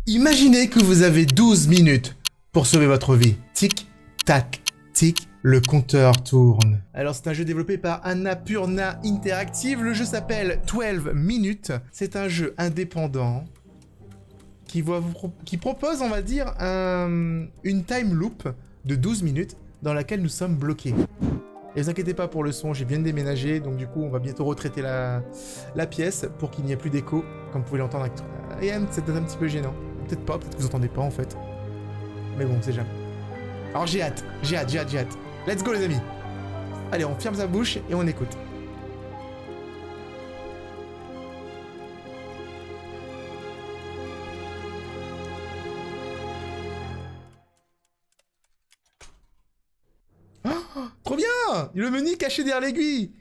Imaginez que vous avez 12 minutes pour sauver votre vie. Tic, tac, tic, le compteur tourne. Alors c'est un jeu développé par Annapurna Interactive. Le jeu s'appelle 12 minutes. C'est un jeu indépendant qui propose, on va dire, une time loop de 12 minutes dans laquelle nous sommes bloqués. Et vous inquiétez pas pour le son, j'ai bien déménagé, donc du coup on va bientôt retraiter la pièce pour qu'il n'y ait plus d'écho, comme vous pouvez l'entendre. C'est peut-être un petit peu gênant. Peut-être pas, peut-être que vous entendez pas en fait. Mais bon, c'est jamais. Alors j'ai hâte. Let's go les amis. Allez, on ferme sa bouche et on écoute. Oh, trop bien! Le menu caché derrière l'aiguille.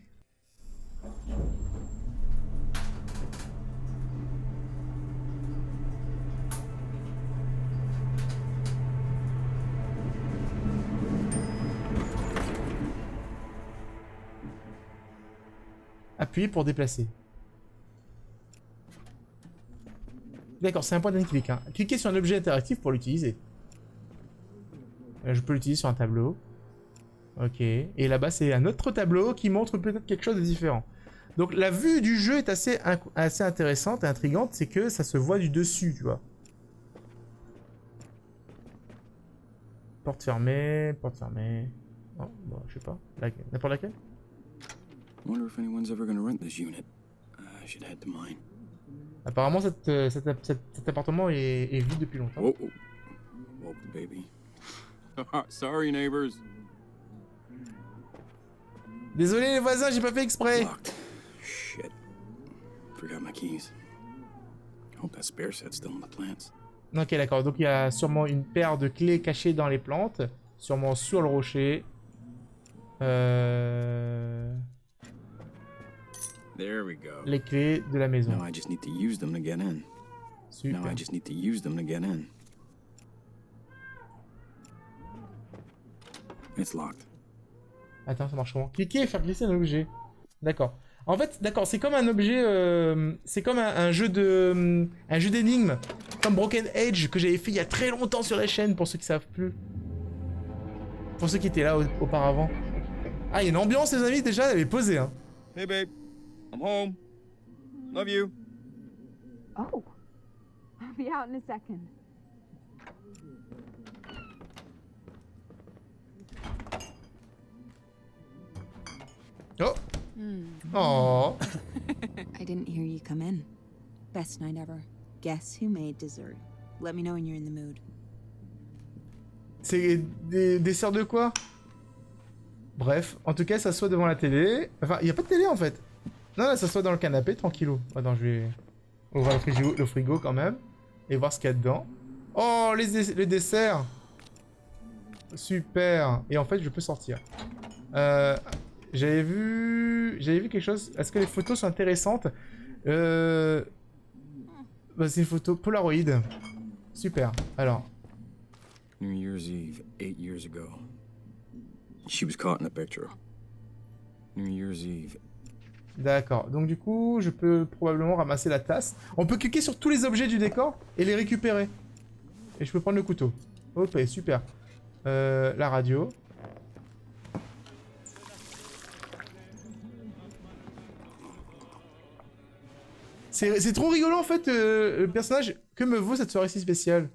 Appuyez pour déplacer. D'accord, c'est un point d'un clic. Hein. Cliquez sur un objet interactif pour l'utiliser. Je peux l'utiliser sur un tableau. Ok. Et là-bas, c'est un autre tableau qui montre peut-être quelque chose de différent. Donc la vue du jeu est assez intéressante et intrigante. C'est que ça se voit du dessus, tu vois. Porte fermée, porte fermée. Oh, bon, je sais pas. N'importe laquelle. Apparemment, cet appartement est vide depuis longtemps. Whoa, whoa, baby. Sorry, neighbors. Désolé les voisins, j'ai pas fait exprès. Locked. Shit. Forgot my keys. Hope that spare set's still in the plants. Ok, d'accord. Donc il y a sûrement une paire de clés cachées dans les plantes, sûrement sur le rocher. There we go. Les clés de la maison. Now I just need to use them to get in. Super. Now I just need to use them to get in. It's locked. Attends, ça marche comment? Cliquer et faire glisser un objet. D'accord. En fait, d'accord, c'est comme un objet, c'est comme un jeu de, un jeu d'énigmes, comme Broken Age que j'avais fait il y a très longtemps sur la chaîne pour ceux qui savent plus, pour ceux qui étaient là auparavant. Ah, il y a une ambiance les amis déjà, elle est posée hein. Hey babe, I'm home. Love you. Oh, I'll be out in a second. Oh. Oh. I didn't hear you come in. Best night ever. Guess who made dessert? Let me know when you're in the mood. C'est des desserts de quoi? Bref, en tout cas, ça soit devant la télé. Enfin, il n'y a pas de télé en fait. Non, là, ça soit dans le canapé, tranquillou. Attends, je vais ouvrir le frigo quand même. Et voir ce qu'il y a dedans. Oh, les desserts. Super. Et en fait, je peux sortir. J'avais vu quelque chose. Est-ce que les photos sont intéressantes? Bah, c'est une photo Polaroid. Super. Alors. New Year's Eve, 8 years ago. She was caught in a picture. New Year's Eve. D'accord. Donc du coup, je peux probablement ramasser la tasse. On peut cliquer sur tous les objets du décor et les récupérer. Et je peux prendre le couteau. Ok, super. La radio. C'est trop rigolo en fait, le personnage. Que me vaut cette soirée si spéciale?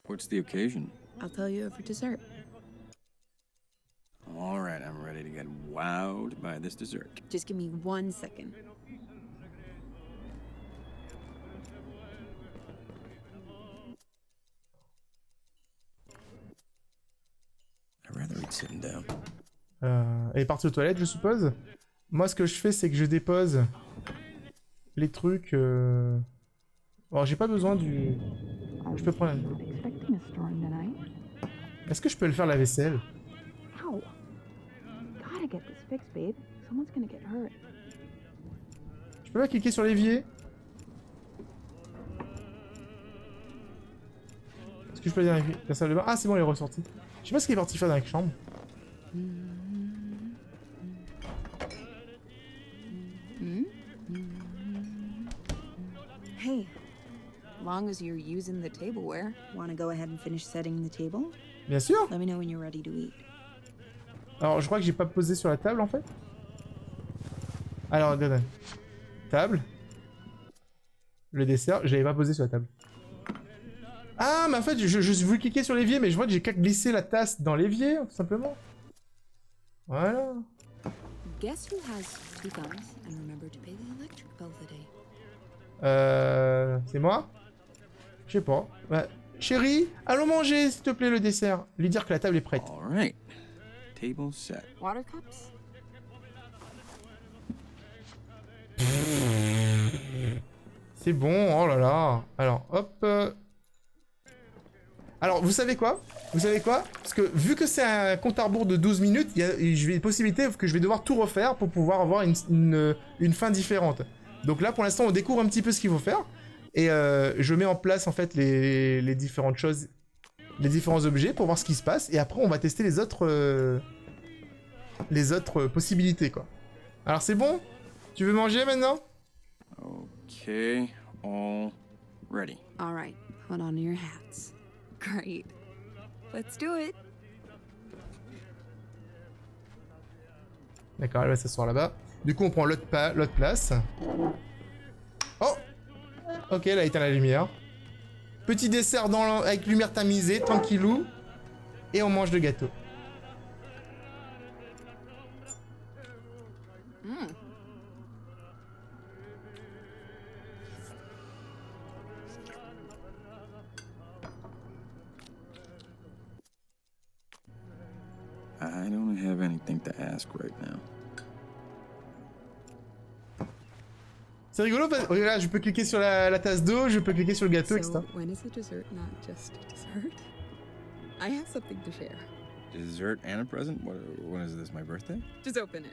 What's the occasion? I'll tell you over dessert. All right, I'm ready to get wowed by this dessert. Just give me 1 second. I'd rather eat sitting down. Elle est partie aux toilettes, je suppose. Moi, ce que je fais, c'est que je dépose les trucs. Bon, j'ai pas besoin du. Je peux prendre. Est-ce que je peux le faire la vaisselle? Ow. Gotta get this fixed, babe. Someone's gonna get hurt. Je peux pas cliquer sur l'évier? Est-ce que je peux aller dans la salle de bain? Ah, c'est bon, il est ressorti. Je sais pas ce qu'il est parti faire dans la chambre. Hey, long long as you're using the tableware. Want to go ahead and finish setting the table? Bien sûr. Let me know when you're ready to eat. Alors, je crois que j'ai pas posé sur la table, en fait. Alors, regarde. Table. Le dessert, j'avais pas posé sur la table. Ah, mais en fait, je voulais cliquer sur l'évier, mais je vois que j'ai qu'à glisser la tasse dans l'évier, tout simplement. Voilà. Guess who has two thumbs and remember to pay the electric bill today? C'est moi? Je sais pas. Bah, chérie, allons manger, s'il te plaît, le dessert. Lui dire que la table est prête. All right. Table set. Water cups? C'est bon, oh là là. Alors, hop. Alors, vous savez quoi? Vous savez quoi? Parce que vu que c'est un compte à rebours de 12 minutes, il y a une possibilité que je vais devoir tout refaire pour pouvoir avoir une fin différente. Donc là, pour l'instant, on découvre un petit peu ce qu'il faut faire. Et je mets en place, en fait, les différentes choses, les différents objets pour voir ce qui se passe. Et après, on va tester les autres possibilités, quoi. Alors, c'est bon? Tu veux manger maintenant? Okay, all ready. All right, put on your hats. Great. Let's do it. D'accord, elle va s'asseoir là-bas. Du coup, on prend l'autre place. Oh! Ok, elle a éteint la lumière. Petit dessert avec lumière tamisée, tranquillou. Et on mange le gâteau. I don't have anything to ask right now. C'est rigolo parce que regarde, je peux cliquer sur la tasse d'eau, je peux cliquer sur le gâteau, etc. So, when is a dessert not just a dessert? I have something to share. Dessert and a present? When is this, my birthday? Just open it.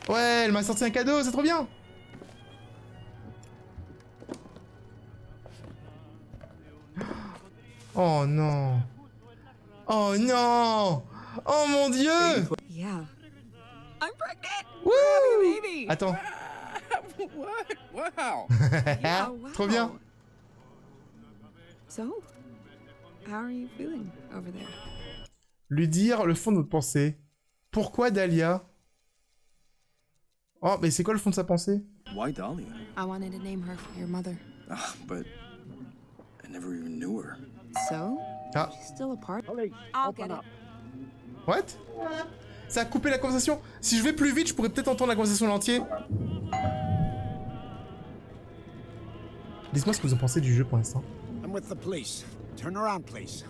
Ouais, elle m'a sorti un cadeau, c'est trop bien. Oh non. Oh non. Oh mon dieu. Yeah. I'm pregnant! Wouh. Baby! Attends. What? Wow! Yeah, wow. Trop bien. So, how are you feeling over there? Lui dire le fond de notre pensée. Pourquoi Dahlia? Oh, mais c'est quoi le fond de sa pensée? Why Dahlia? I wanted to name her for your mother. But I never even knew her. So, Ah. she's still a part. Police, I'll open get it. up. What? Ça a coupé la conversation. Si je vais plus vite, je pourrais peut-être entendre la conversation en entier. Dites-moi ce que vous en pensez du jeu pour l'instant. I'm with the police. Turn around, please.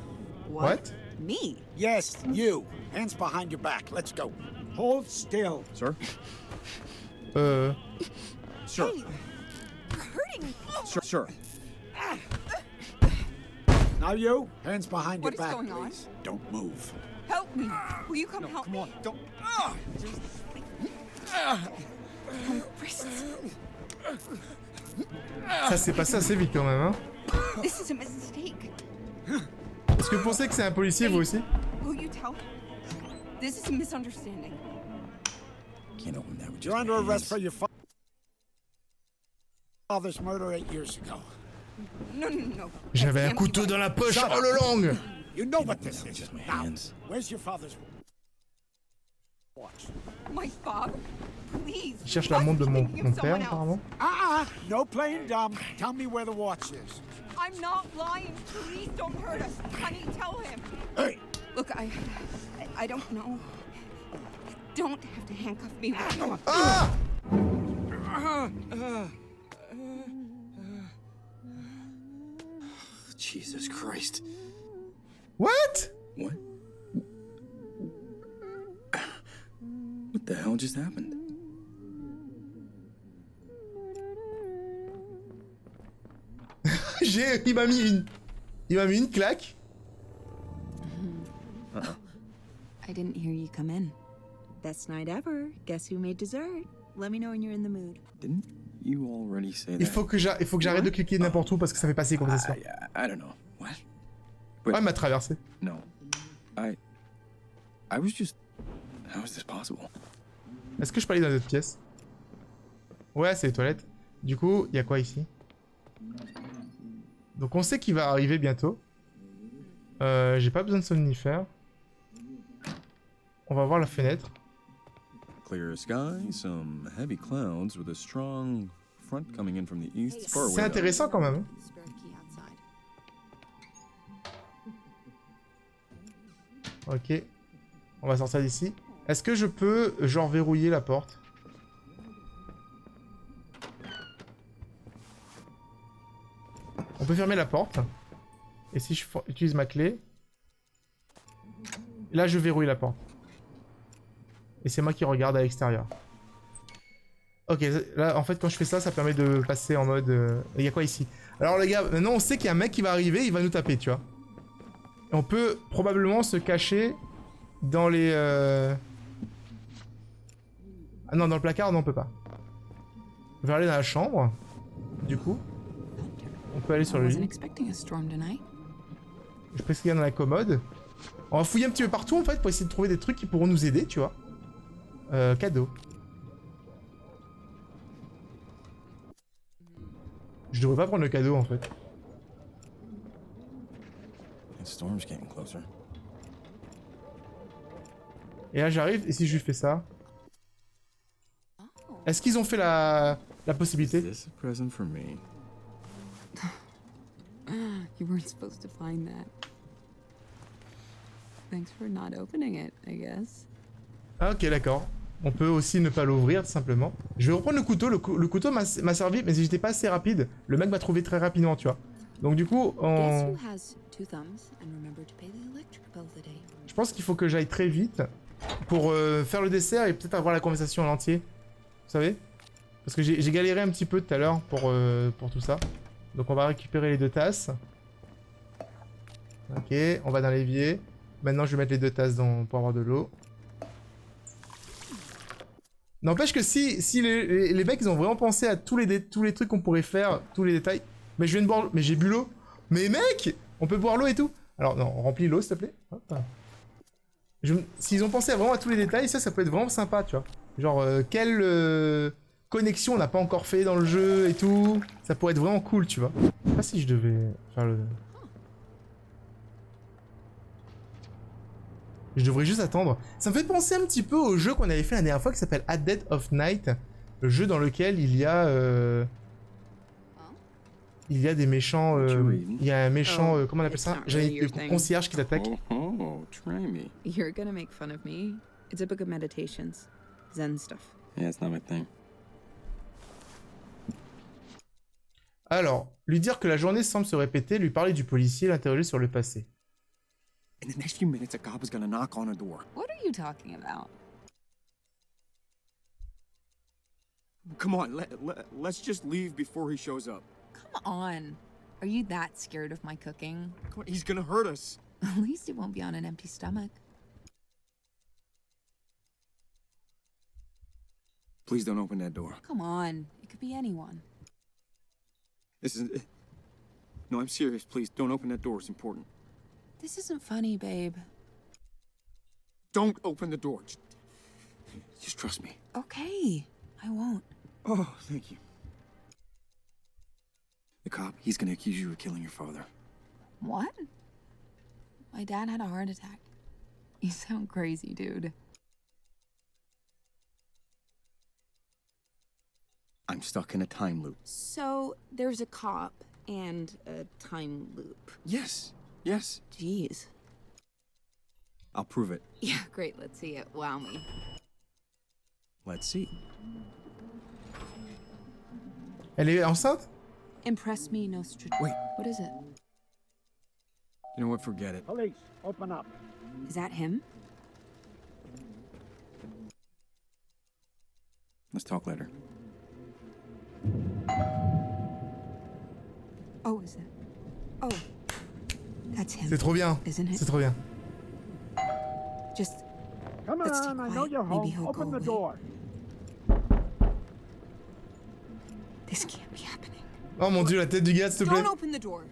What? Me? Yes, you. Hands behind your back. Let's go. Hold still. Sir? Hey, Sir. you're hurting me. Sir. Now you. Hands behind What your is back, going on? please. Don't move. Help me. Will you come help me? Don't. Wrists. Ça s'est passé assez vite quand même, hein. This is a mistake. Est-ce que vous pensez que c'est un policier, vous aussi? Will you tell him? This is a misunderstanding. Can't open that with just You're under my arrest hands. for your father's murder 8 years ago. No. J'avais un Can't be couteau right. dans la poche. Shut Oh up. le langue. You know what this is. Just my Now, hands. where's your father's watch? My father? Please. Je cherche la montre de mon père, apparemment. No playing dumb. Tell me where the watch is. I'm not lying. Please don't hurt us. Honey, tell him. Hey, Look, I don't know. You don't have to handcuff me right now. Ah! Jesus Christ. What? What? What the hell just happened? Il m'a mis une claque. I didn't hear you come in. Best night ever. Guess who made dessert? Let me know when you're in the mood. Didn't you already say that? Il faut que j'arrête de cliquer n'importe où parce que ça fait passer les conversations. I don't know. What? Ouais, elle m'a traversé. No. I was just... How is this possible? Est-ce que je peux aller dans l'autre pièce? Ouais, c'est les toilettes. Du coup, il y a quoi ici? Donc on sait qu'il va arriver bientôt. J'ai pas besoin de somnifère. On va voir la fenêtre. Clear sky, some heavy clouds with a strong front coming in from the east. Far away, C'est intéressant quand même. Spare key outside. Ok. On va sortir d'ici. Est-ce que je peux, genre, verrouiller la porte? On peut fermer la porte. Et si je utilise ma clé... Là, je verrouille la porte. Et c'est moi qui regarde à l'extérieur. Ok, là, en fait, quand je fais ça, ça permet de passer en mode... Il y a quoi ici? Alors, les gars, maintenant, on sait qu'il y a un mec qui va arriver, il va nous taper, tu vois. Et on peut probablement se cacher dans les... Ah non, dans le placard, non, on peut pas. On va aller dans la chambre. Du coup, on peut aller sur I le wasn't lit. expecting a storm tonight. Je précise qu'il y a dans la commode. On va fouiller un petit peu partout, en fait, pour essayer de trouver des trucs qui pourront nous aider, tu vois. Cadeau. Je devrais pas prendre le cadeau, en fait. The storm's getting closer. Et là, j'arrive, et si je lui fais ça... Est-ce qu'ils ont fait la Is possibilité? this a present for me? You weren't supposed to find that. Thanks for not opening it, I guess. Ah, ok, d'accord. On peut aussi ne pas l'ouvrir, tout simplement. Je vais reprendre le couteau. Le couteau m'a servi, mais si j'étais pas assez rapide, le mec m'a trouvé très rapidement, tu vois. Donc du coup, Guess on... who has two thumbs and remember to pay the electric bill today? je pense qu'il faut que j'aille très vite pour faire le dessert et peut-être avoir la conversation en entier. Vous savez? Parce que j'ai galéré un petit peu tout à l'heure pour tout ça. Donc on va récupérer les 2 tasses. Ok, on va dans l'évier. Maintenant je vais mettre les 2 tasses pour avoir de l'eau. N'empêche que si les mecs ils ont vraiment pensé à tous les trucs qu'on pourrait faire, tous les détails. Mais je viens de boire l'eau. Mais j'ai bu l'eau. Mais mec, on peut boire l'eau et tout. Alors non, on remplit l'eau s'il te plaît. Hop. S'ils ont pensé vraiment à tous les détails, ça peut être vraiment sympa, tu vois. Genre, quelle connexion on n'a pas encore fait dans le jeu et tout. Ça pourrait être vraiment cool, tu vois. Je sais pas si je devais faire le... Je devrais juste attendre. Ça me fait penser un petit peu au jeu qu'on avait fait la dernière fois qui s'appelle At Dead of Night. Le jeu dans lequel il y a... il y a des méchants... il y a un méchant... comment on appelle ça? J'avais le concierge qui t'attaque. Oh, try me. You're gonna make fun of me. It's a book of meditations. Zen stuff. Yeah, it's not my thing. Alors, lui dire que la journée semble se répéter, lui parler du policier, l'interroger sur le passé. In the next few minutes, a cop is gonna knock on her door. What are you talking about? Come on, let's just leave before he shows up. Come on. Are you that scared of my cooking? Come on, he's gonna hurt us. At least it won't be on an empty stomach. Please don't open that door. Come on. It could be anyone. This is... No, I'm serious. Please, don't open that door. It's important. This isn't funny, babe. Don't open the door. Just trust me. Okay. I won't. Oh, thank you. The cop, he's gonna accuse you of killing your father. What? My dad had a heart attack. You sound crazy, dude. I'm stuck in a time loop. So, there's a cop and a time loop. Yes, yes. Jeez. I'll prove it. Yeah, great. Let's see it. Wow me. Let's see. Elle est enceinte? Impress me, Nostra. Wait. What is it? You know what? Forget it. Police, open up. Is that him? Let's talk later. Oh, is it? Oh. That's him. C'est trop bien. Isn't it? C'est trop bien. Just Come Let's on, keep I know quiet. you're Maybe home. he'll Open go the away. door. this can't be happening. Oh mon dieu, la tête du gars, s'il te plaît. Don't open the door.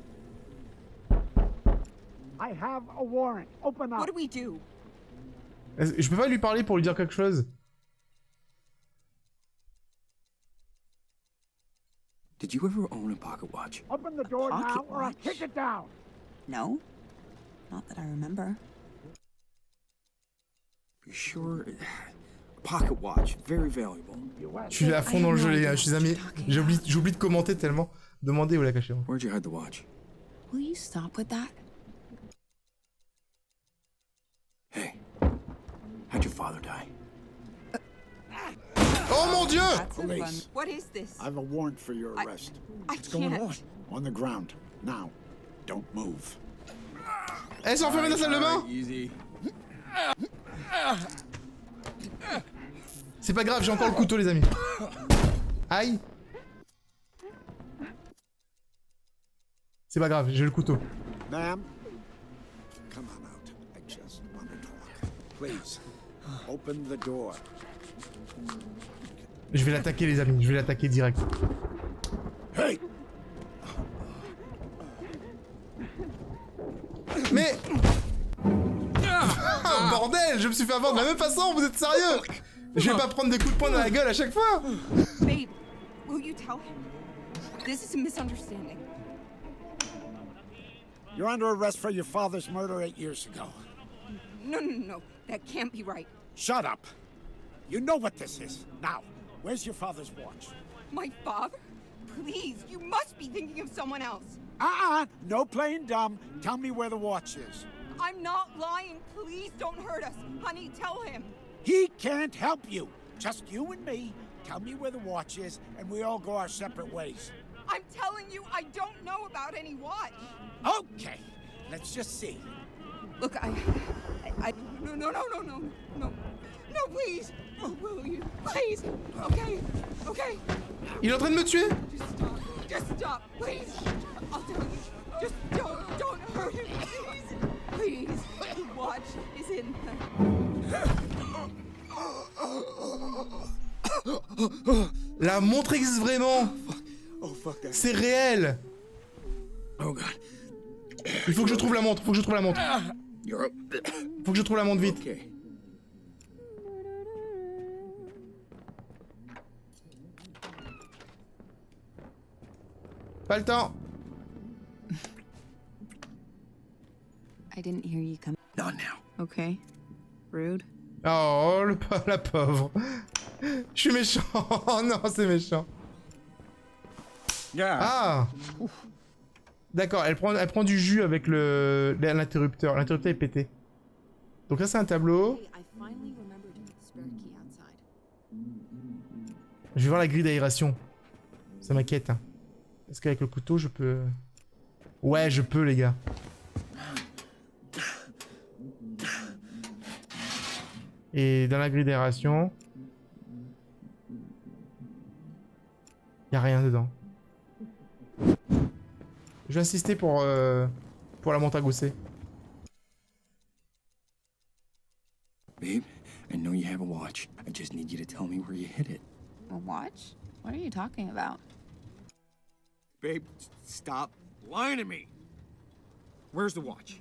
I have a warrant. Open up. What do we do? Je peux pas lui parler pour lui dire quelque chose? Did you ever own a pocket watch? Open the door Pocket now, or I'll watch? kick it down. No? Not that I remember. You sure? Pocket watch, very valuable. Je suis à fond dans le jeu, les gars. Je suis amis. J'oublie de commenter tellement. Demandez où la cacher. Where'd you hide the watch? Will you stop with that? Hey, how'd your father die? Oh mon dieu! That's a fun. Police. What is this? I have a warrant for your arrest. I What's going on? On the ground. Now, don't move. Elle s'est enfermée dans la salle de bain! Easy. C'est pas grave, j'ai encore le couteau, les amis. Aïe! C'est pas grave, j'ai le couteau. Ma'am, come on out. I just want to talk. Please, open the door. Je vais l'attaquer, les amis. Je vais l'attaquer direct. Hey! Mais... Oh, bordel! Je me suis fait avoir de la même façon, vous êtes sérieux? Je vais pas prendre des coups de poing dans la gueule à chaque fois! Babe, will you tell him? This is a misunderstanding. You're under arrest for your father's murder 8 years ago. No. That can't be right. Shut up. You know what this is. Now, where's your father's watch? My father? Please, you must be thinking of someone else. No playing dumb. Tell me where the watch is. I'm not lying. Please don't hurt us. Honey, tell him. He can't help you. Just you and me. Tell me where the watch is, and we all go our separate ways. I'm telling you, I don't know about any watch. Okay, let's just see. Look, I no, please. Oh, will you? Please. Okay. Il est en train de me tuer? Just stop, please. I'll tell you. Just don't hurt him, please. The watch is in La montre existe vraiment! Oh fuck that. C'est réel! Oh god. Il faut que je trouve la montre, You're up. Faut que je trouve la montre vite. Okay. Pas le temps. I didn't hear you come. Not now. Okay. Rude. Oh, la pauvre. Je suis méchant. Oh non, c'est méchant. Yeah. Ah! D'accord, elle prend du jus avec l'interrupteur. L'interrupteur est pété. Donc là, c'est un tableau. Hey, I finally remembered to put the spare key outside. Je vais voir la grille d'aération. Ça m'inquiète. Hein. Est-ce qu'avec le couteau, je peux... Ouais, je peux, les gars. Et dans la grille d'aération... Y'a rien dedans. Je vais insister pour la montre à gousset. Babe, I know you have a watch. I just need you to tell me where you hid it. A watch? What are you talking about? Babe, stop lying to me. Where's the watch?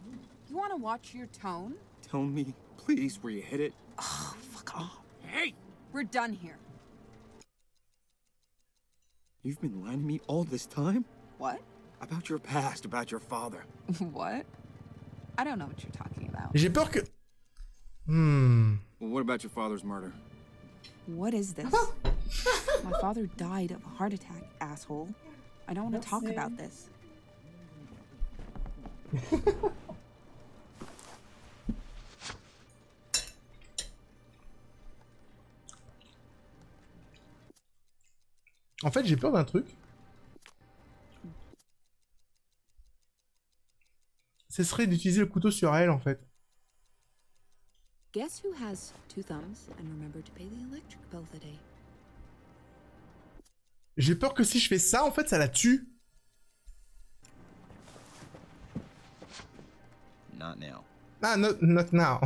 You want to watch your tone? Tell me, please, where you hid it. Oh, fuck off. Hey! We're done here. You've been lying to me all this time? What? About your past, about your father. What? I don't know what you're talking about. J'ai peur que... Well, what about your father's murder? What is this? My father died of a heart attack, asshole. I don't want to talk about this. En fait, j'ai peur d'un truc. Ce serait d'utiliser le couteau sur elle, en fait. Guess who has 2 thumbs and remembered to pay the electric bill today? J'ai peur que si je fais ça, en fait, ça la tue. Not now. Ah, not now.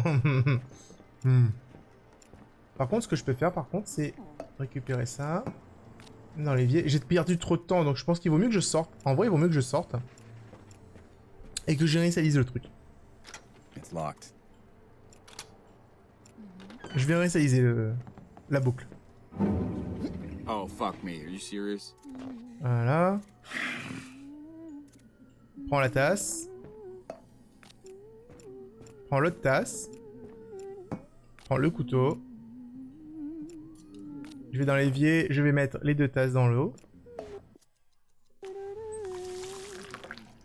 Par contre, ce que je peux faire, c'est récupérer ça. Dans l'évier. J'ai perdu trop de temps, donc je pense qu'il vaut mieux que je sorte. En vrai, il vaut mieux que je sorte. Et que je réinitialise le truc. It's locked. Je vais réinitialiser la boucle. Oh, fuck me. Are you serious? Voilà. Prends la tasse. Prends l'autre tasse. Prends le couteau. Je vais dans l'évier, je vais mettre les 2 tasses dans l'eau.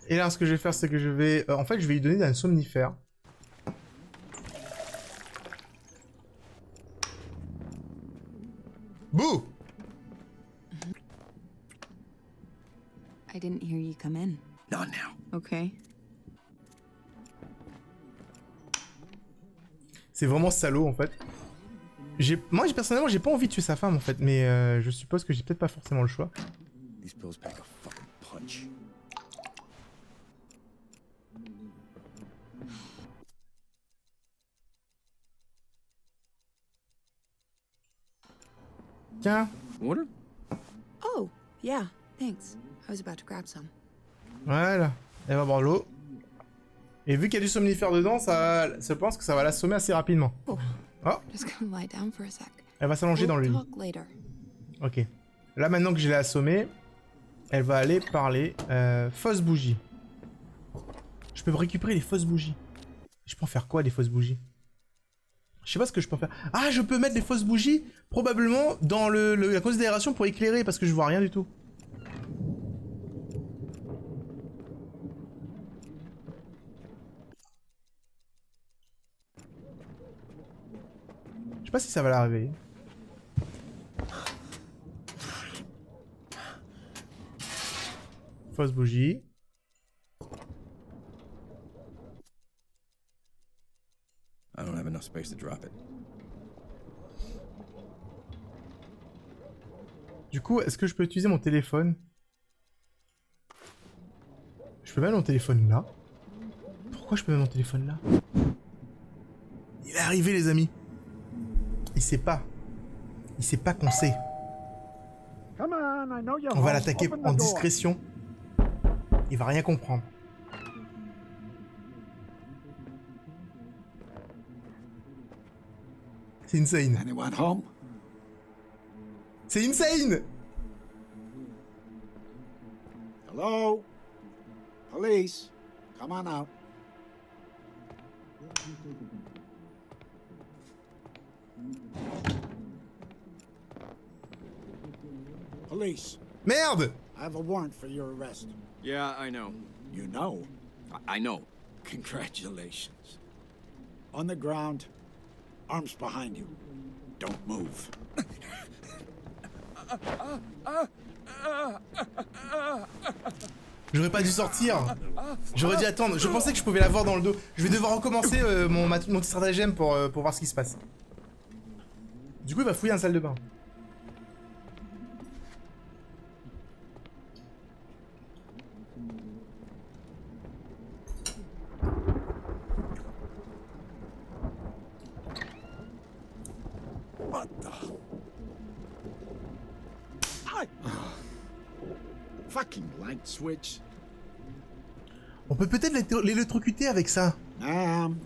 Et là, ce que je vais faire, c'est que je vais... en fait, je vais lui donner un somnifère. Bouh! I didn't hear you come in. Not now. Okay. C'est vraiment salaud, en fait. Moi, personnellement, j'ai pas envie de tuer sa femme, en fait. Mais je suppose que j'ai peut-être pas forcément le choix. These pills pack a fucking punch. Tiens. Water? Oh, yeah, thanks. I was about to grab some. Voilà. Elle va boire l'eau. Et vu qu'il y a du somnifère dedans, je pense que ça va l'assommer assez rapidement. Oh. Oh, Just gonna lie down for a sec. elle va s'allonger dans le lit. Talk later. Ok. Là, maintenant que je l'ai assommée, elle va aller parler. Fausse bougie. Je peux récupérer les fausses bougies. Je peux en faire quoi, des fausses bougies? Je sais pas ce que je peux en faire. Ah, je peux mettre les fausses bougies, probablement, dans la considération pour éclairer, parce que je vois rien du tout. Je sais pas si ça va la réveiller. Fausse bougie. I don't have enough space to drop it. Du coup, est-ce que je peux utiliser mon téléphone? Je peux mettre mon téléphone là? Pourquoi je peux mettre mon téléphone là? Il est arrivé, les amis. Il sait pas. Il sait pas qu'on sait. On va l'attaquer en discrétion. Il va rien comprendre. C'est insane. Anyone home? C'est insane! Hello? Police? Come on out. Police, Merde! I have a warrant for your arrest. Yeah, I know. You know. I know. Congratulations. On the ground, arms behind you. Don't move. J'aurais pas dû sortir. J'aurais dû attendre. Je pensais que je pouvais l'avoir dans le dos. Je vais devoir recommencer mon petit stratagème pour voir ce qui se passe. Du coup, il va fouiller un salle de bain. What the? Fucking light switch. On peut peut-être l'électrocuter avec ça. Ma'am.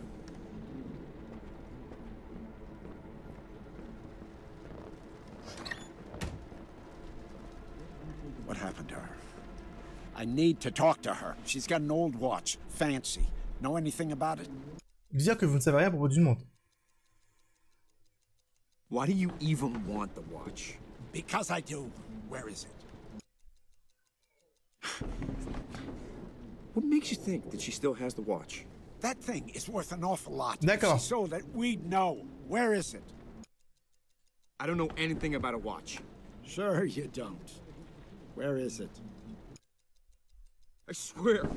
What happened to her? I need to talk to her. She's got an old watch. Fancy. Know anything about it? Dire que vous ne savez rien à propos d'une montre. Why do you even want the watch? Because I do. Where is it? What makes you think that she still has the watch? That thing is worth an awful lot. D'accord. If she sold it, we'd know. Where is it? I don't know anything about a watch. Sure you don't. Where is it? I swear,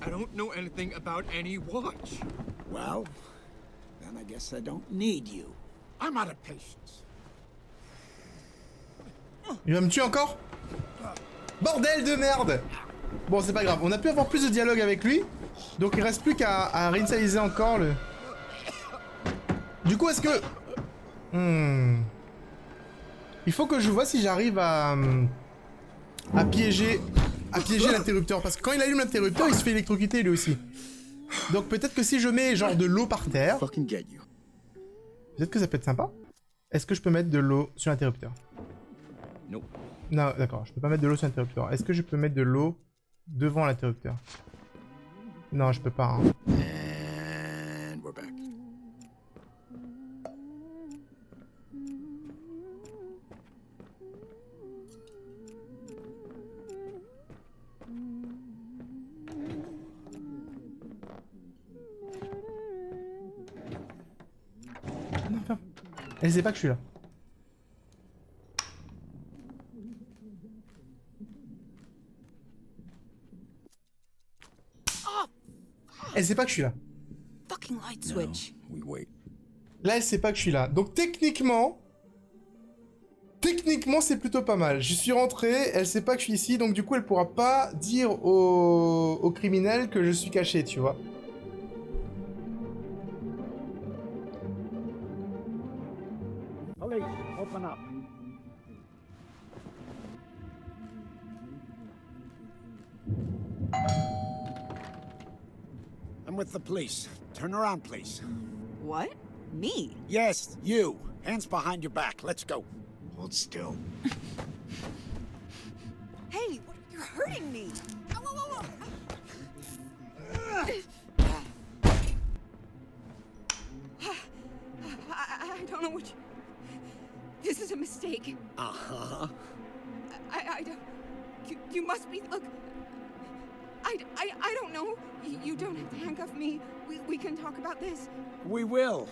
I don't know anything about any watch. Well, then I guess I don't need you. I'm out of patience. Il va me tuer encore? Bordel de merde! Bon, c'est pas grave. On a pu avoir plus de dialogue avec lui. Donc il reste plus qu'à réinitialiser encore le... Du coup, est-ce que... Il faut que je vois si j'arrive à piéger l'interrupteur. Parce que quand il allume l'interrupteur, il se fait électrocuter lui aussi. Donc peut-être que si je mets genre de l'eau par terre... Fucking get you. Peut-être que ça peut être sympa. Est-ce que je peux mettre de l'eau sur l'interrupteur? Nope. Non, d'accord, je peux pas mettre de l'eau sur l'interrupteur. Est-ce que je peux mettre de l'eau devant l'interrupteur? Non, je peux pas. Hein. And we're back. Non, ferme. Elle sait pas que je suis là. Elle sait pas que je suis là. Fucking light No, switch. we wait. Là, elle sait pas que je suis là. Donc techniquement, c'est plutôt pas mal. Je suis rentré, elle sait pas que je suis ici, donc du coup, elle pourra pas dire au criminel que je suis caché, tu vois. Police, open up. I'm with the police. Turn around, please. What? Me? Yes, you. Hands behind your back. Let's go. Hold still. Hey, you're hurting me. Ow, ow, ow, I don't know what you... This is a mistake. Uh-huh. I don't... You must be... Look... I don't know. You don't have to handcuff me. We can talk about this. We will.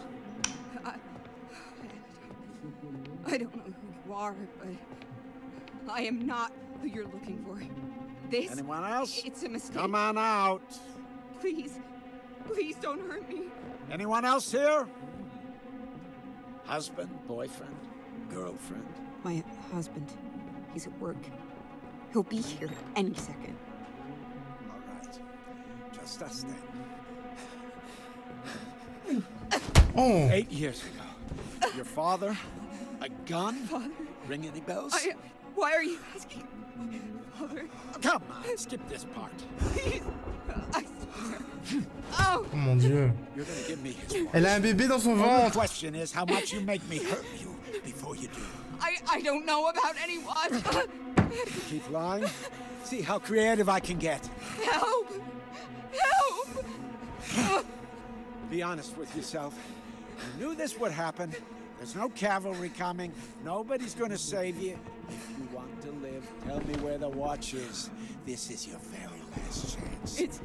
I don't know who you are, but... I am not who you're looking for. This... Anyone else? It's a mistake. Come on out. Please. Please don't hurt me. Anyone else here? Husband, boyfriend, girlfriend? My husband. He's at work. He'll be here any second. All right. Just us then. Oh. 8 years ago. Your father? A gun? Father, Ring any bells? why are you asking? Father, Come on, skip this part. please. I swear. Oh! Oh mon dieu. You're gonna give me his Elle a un bébé dans son Only ventre. question is how much you make me hurt you before you do. I don't know about anyone. Keep lying. See how creative I can get. Help! Help! Be honest with yourself. You knew this would happen. There's no cavalry coming. Nobody's gonna save you. If you want to live, tell me where the watch is. This is your very last chance. It's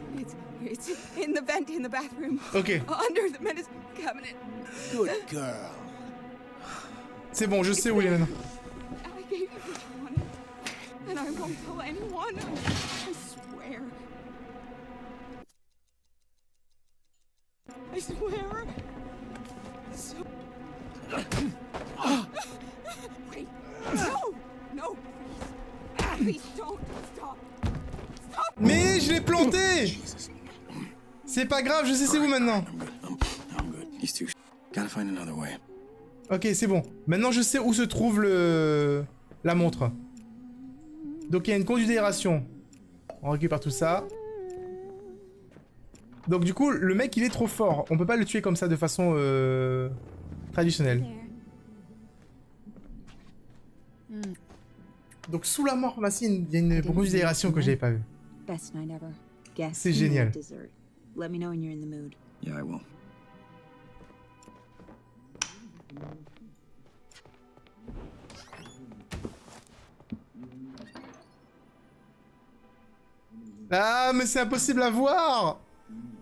in the vent in the bathroom. Ok. Under the medicine cabinet. Good girl. C'est bon, je sais où il est maintenant. I gave you what you wanted. And I won't tell anyone. I swear. I swear. So... Wait. No! No, please. Please don't. Stop. Stop. Mais je l'ai planté. C'est pas grave, je sais c'est où maintenant. I'm good. I'm good. He's too... Gotta find another way. Ok, c'est bon. Maintenant, je sais où se trouve la montre. Donc, il y a une conduite d'aération. On récupère tout ça. Donc, du coup, le mec, il est trop fort. On peut pas le tuer comme ça de façon traditionnelle. Donc, sous la pharmacie, il y a une conduite d'aération que j'avais pas vue. Best night ever. Guess C'est you génial. need dessert. Let me know when you're in the mood. Yeah, I will. Ah, mais c'est impossible à voir.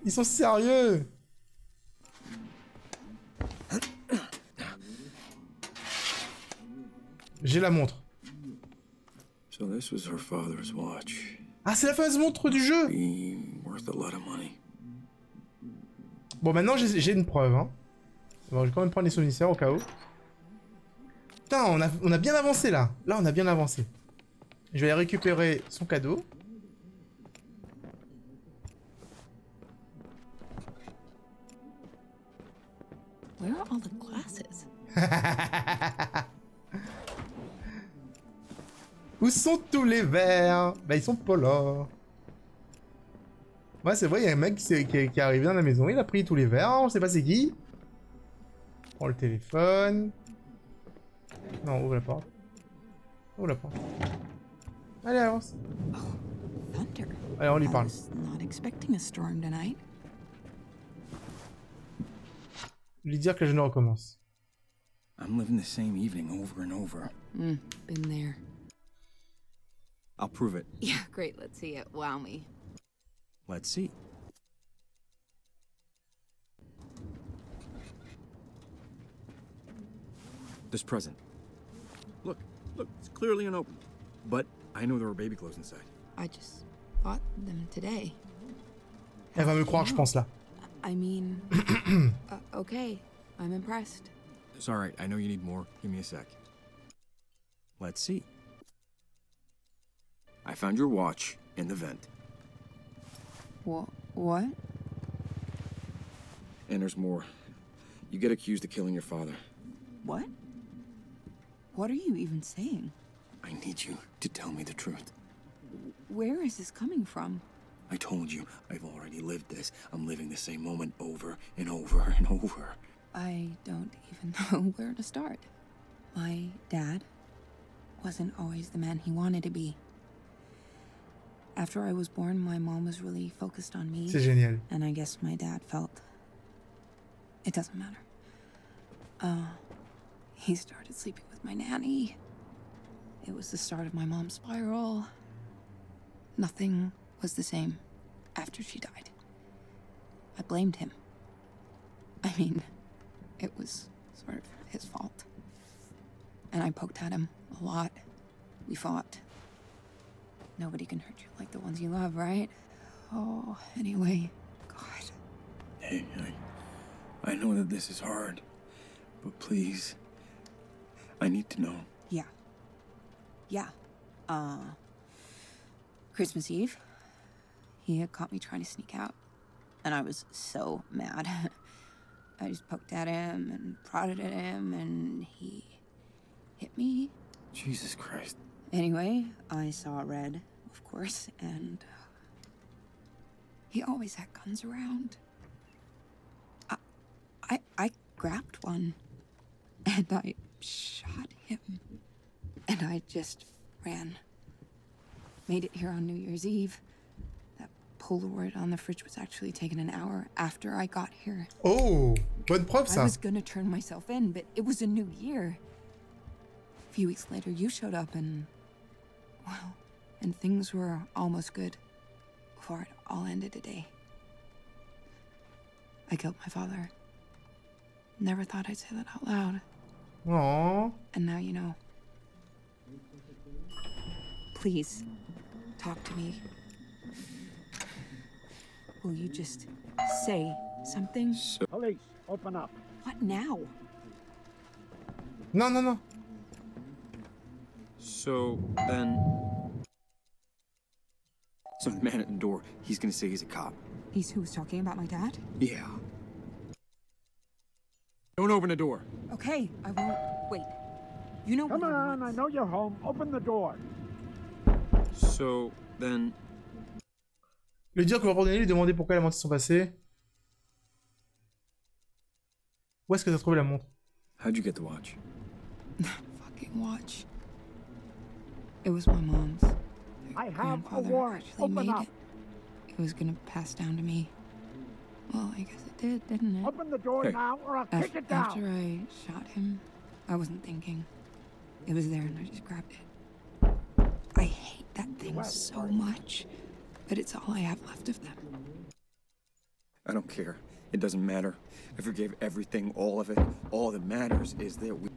Ils sont sérieux. J'ai la montre. So this was her father's watch. Ah, c'est la fameuse montre du jeu. Be worth a lot of money. Bon, maintenant, j'ai une preuve, hein. Bon, je vais quand même prendre les souvenirs au cas où. Putain, on a bien avancé, là. Là, on a bien avancé. Je vais aller récupérer son cadeau. Where are all the glasses? Où sont tous les verres? Bah, ils sont pas là. Ouais, c'est vrai, il y a un mec qui est arrivé dans la maison, il a pris tous les verres, on sait pas c'est qui. Prends le téléphone. Non, ouvre la porte. Oh la porte. Allez, avance. Thunder. Allez, on lui I parle. was not expecting a storm tonight. Lui dire que je ne recommence. I'm living the same evening over and over. Been there. I'll prove it. Yeah, great. Let's see it. Wow me. Let's see. This present. Look, it's clearly unopened. But I know there were baby clothes inside. I just bought them today. Elle va me croire, je pense, là. I mean, okay. I'm impressed. It's all right. I know you need more. Give me a sec. Let's see. I found your watch in the vent. What? And there's more. You get accused of killing your father. What? What are you even saying? I need you to tell me the truth. Where is this coming from? I told you, I've already lived this. I'm living the same moment over and over and over. I don't even know where to start. My dad wasn't always the man he wanted to be. After I was born, my mom was really focused on me. C'est génial. And I guess my dad felt it doesn't matter. He started sleeping with my nanny. It was the start of my mom's spiral. Nothing was the same after she died. I blamed him. I mean, it was sort of his fault. And I poked at him a lot. We fought. Nobody can hurt you like the ones you love, right? Oh, anyway, God. Hey, I know that this is hard, but please, I need to know. Yeah. Christmas Eve, he had caught me trying to sneak out, and I was so mad. I just poked at him and prodded at him, and he hit me. Jesus Christ. Anyway, I saw red, of course, and he always had guns around. I grabbed one, and I shot him, and I just ran. Made it here on New Year's Eve. That Polaroid on the fridge was actually taken an hour after I got here. Oh, bonne preuve, I ça. was gonna turn myself in, but it was a new year. A few weeks later, you showed up and... well, and things were almost good before it all ended today. I killed my father. Never thought I'd say that out loud. Oh. And now you know. Please, talk to me. Will you just say something? Police, open up. What now? Non, non, non. So the man at the door, he's gonna say he's a cop. He's who was talking about my dad? Yeah. Don't open the door. Okay, I won't. Wait. You know Come what on, I know you're home. Open the door. So then, Lui dire que va pardonner, lui demander pourquoi les montres sont passées. Où est-ce que t'as trouvé la montre? how'd you get the watch? fucking watch. It was my mom's. I have a Grandfather warrant. actually Open made up. it. It was gonna pass down to me. Well, I guess it did, didn't it? Open the door Hey. now or I'll kick it down. After I shot him, I wasn't thinking. It was there and I just grabbed it. I hate that thing so much, but it's all I have left of them. I don't care. It doesn't matter. I forgave everything, all of it. All that matters is that we...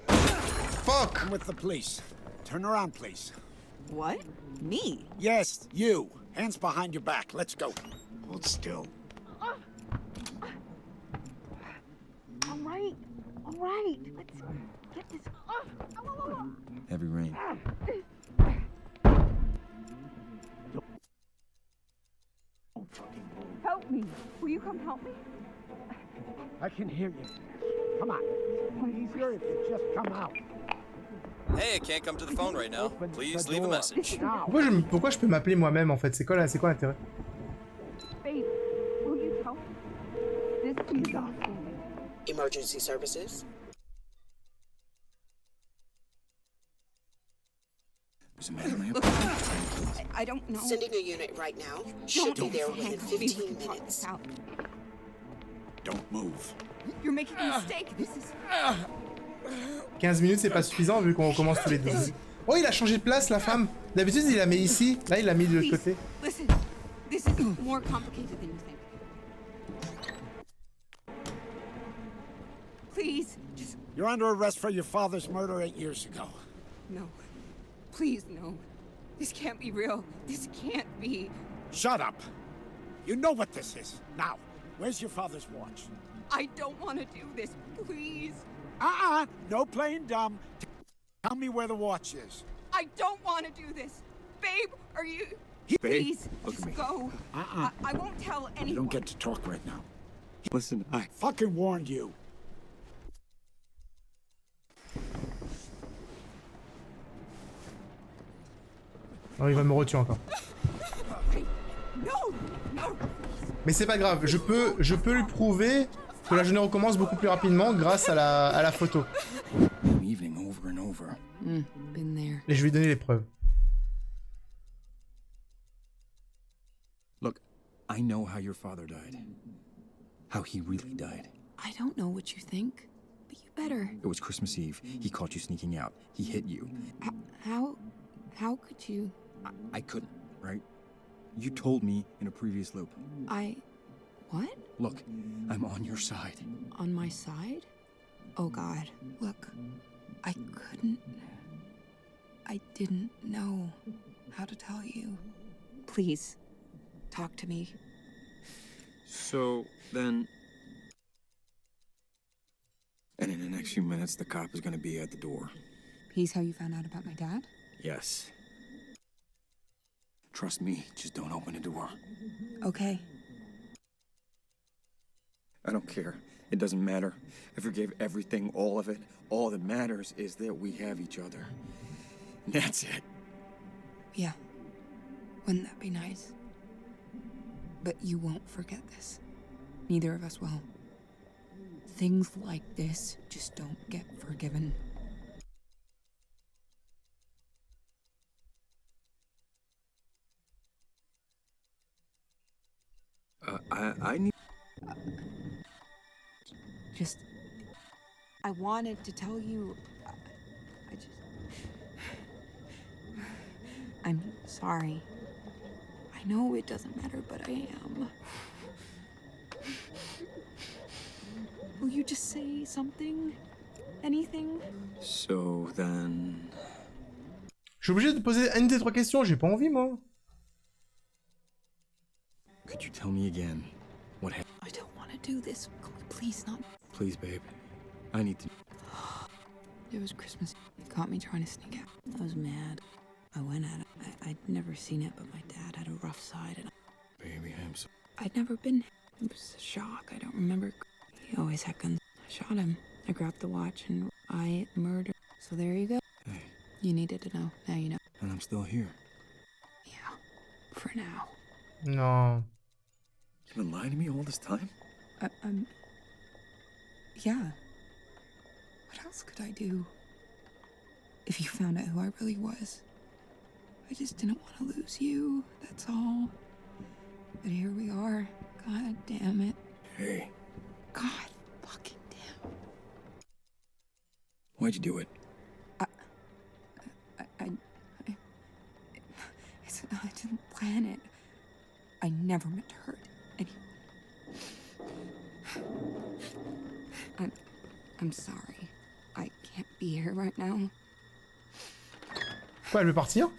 Fuck! I'm with the police. Turn around, please. What? Me? Yes, you. Hands behind your back. Let's go. Hold still. All right. Let's get this. Heavy rain. Help me. Will you come help me? I can hear you. Come on. Easier if you just come out. Hey, I can't come to the phone right now. Open Please the leave a door. message. Now. Pourquoi je peux m'appeler moi-même en fait? C'est quoi l'intérêt? Babe, will you tell me? This is. Emergency services? Doesn't matter, my Look, opinion. I don't know. Sending a unit right now. Should be there within Hank, maybe we 15 can talk minutes. this out. Don't move. You're making a mistake. This is... 15 minutes, c'est pas suffisant vu qu'on commence tous les deux. Oh, il a changé de place, la femme. D'habitude, il la met ici. Là, il l'a mis de l'autre côté. Listen, this is more complicated than you think. Please, just You're under arrest for your father's murder 8 years ago. no. Please, no. This can't be real. This can't be. Shut up. You know what this is. Now, where's your father's watch? I don't want to do this. Please. No playing dumb. Tell me where the watch is. I don't want to do this. Babe, are you... Babe, Please, look at just me. go. I won't tell anyone. You don't get to talk right now. Listen, I... Fucking warned you. Oh, il va me retuer encore. No, no. Mais c'est pas grave, je peux lui prouver que la journée recommence beaucoup plus rapidement grâce à la photo. I'm evening over and over. Been there. Et je vais lui donner les preuves. Look, I know how your father died. How he really died. I don't know what you think, but you better. It was Christmas Eve. He caught you sneaking out. He hit you. How could you? I couldn't, right? You told me in a previous loop. What? Look, I'm on your side. On my side? Oh God. Look, I couldn't. I didn't know how to tell you. Please, talk to me. So, then... And in the next few minutes, the cop is gonna be at the door. He's how you found out about my dad? Yes. Trust me, just don't open the door. Okay. I don't care. It doesn't matter. I forgave everything, all of it. All that matters is that we have each other. That's it. Yeah. Wouldn't that be nice? But you won't forget this. Neither of us will. Things like this just don't get forgiven. I need... Just... I wanted to tell you... I just... I'm sorry. I know it doesn't matter, but I am. Will you just say something? Anything? So then... Je suis obligé de poser une des trois questions, j'ai pas envie moi. Could you tell me again what happened? I don't want to do this. Please, not. Please, babe. I need to... It was Christmas. It caught me trying to sneak out. I was mad. I went at it. I'd never seen it, but my dad had a rough side, and Baby, I'm so... I'd never been. It was a shock. I don't remember. He always had guns. I shot him. I grabbed the watch, and I murdered. So there you go. Hey, You needed to know. Now you know. and I'm still here. Yeah. For now. Non. You've been lying to me all this time? Yeah. What else could I do? If you found out who I really was. I just didn't want to lose you, that's all. But here we are. God damn it. Hey, God fucking damn. why'd you do it? I didn't plan it. I never meant to hurt anyone. I'm sorry. I can't be here right now. Quoi, elle veut partir?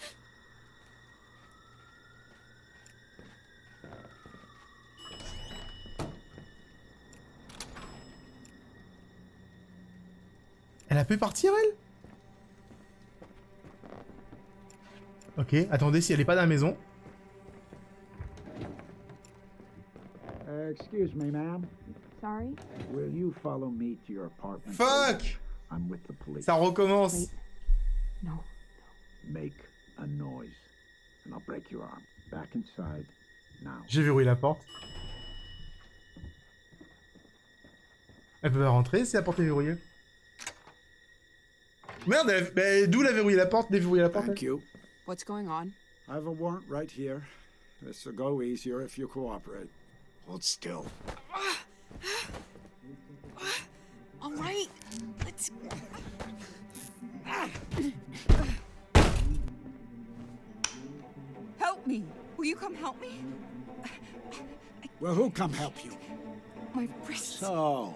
Elle a pu partir, elle? Ok, attendez, si elle est pas dans la maison. Excuse me, ma'am. Sorry? Will you follow me to your apartment? Fuck! I'm with the police. Ça recommence. No. Make a noise, and I'll break your arm. Back inside, now. J'ai verrouillé la porte. Elle peut pas rentrer si la porte est verrouillée. Merde, d'où la verrouiller la porte, déverrouiller la porte? Thank you. What's going on? I have a warrant right here. This'll go easier if you cooperate. Hold still. All right, let's. Help me. Will you come help me? Well, who'll come help you? My wrists. So,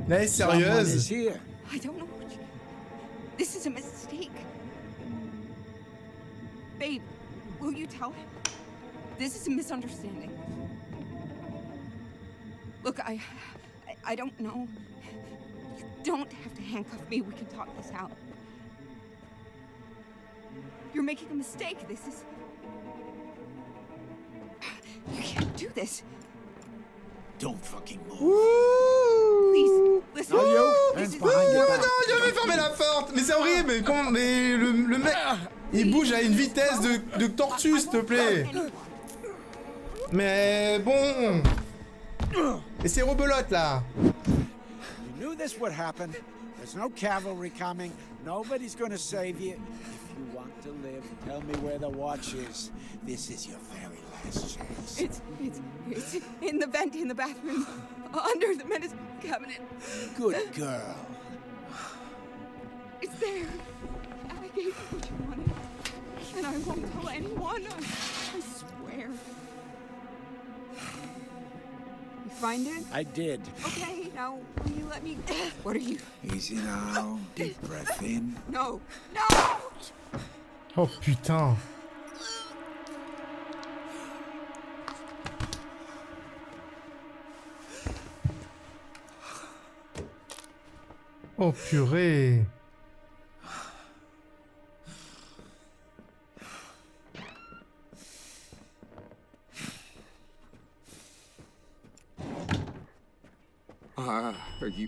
Elle est someone is sérieuse. here. I don't know what you... This is a mistake. Babe, will you tell him? This is a misunderstanding. Look, I don't know. You don't have to handcuff me. We can talk this out. You're making a mistake. This is... You can't do this. Don't fucking move. Please, listen. Now you, This hands is- behind your back. Non, j'avais fermé la porte. Mais c'est horrible. Mais, comment... mais le mec, il bouge à une vitesse de tortue, s'il te plaît. Mais bon. Et c'est rebelote là. You knew this would happen. There's no cavalry coming. Nobody's gonna save you. If you want to live, tell me where the watch is. This is your very last chance. It's in the vent in the bathroom, under the medicine cabinet. Good girl. It's there. I gave you what you wanted, and I won't tell anyone. I swear. You find it? I did. Okay, now will you let me? What are you? Easy now. Deep breath in. No, no! Oh putain. Oh purée.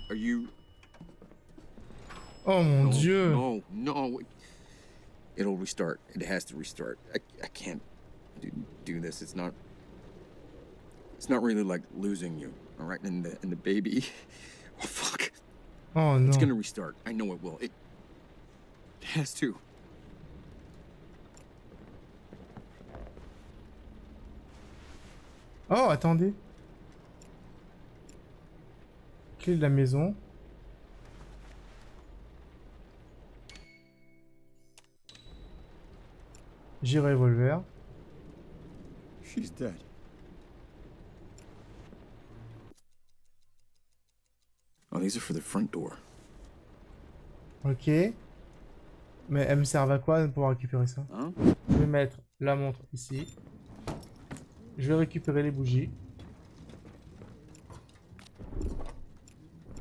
Are you? Oh mon dieu. No. It'll restart. It has to restart. I can't do this. It's not really like losing you, all right? And the baby. Oh fuck. Oh non. It's gonna restart. I know it will. It has to. Oh, attendez. Clé de la maison. J'ai revolver. She's dead. Oh, these are for the front door. Ok. Mais elles me servent à quoi de pouvoir récupérer ça? Hein? Je vais mettre la montre ici. Je vais récupérer les bougies.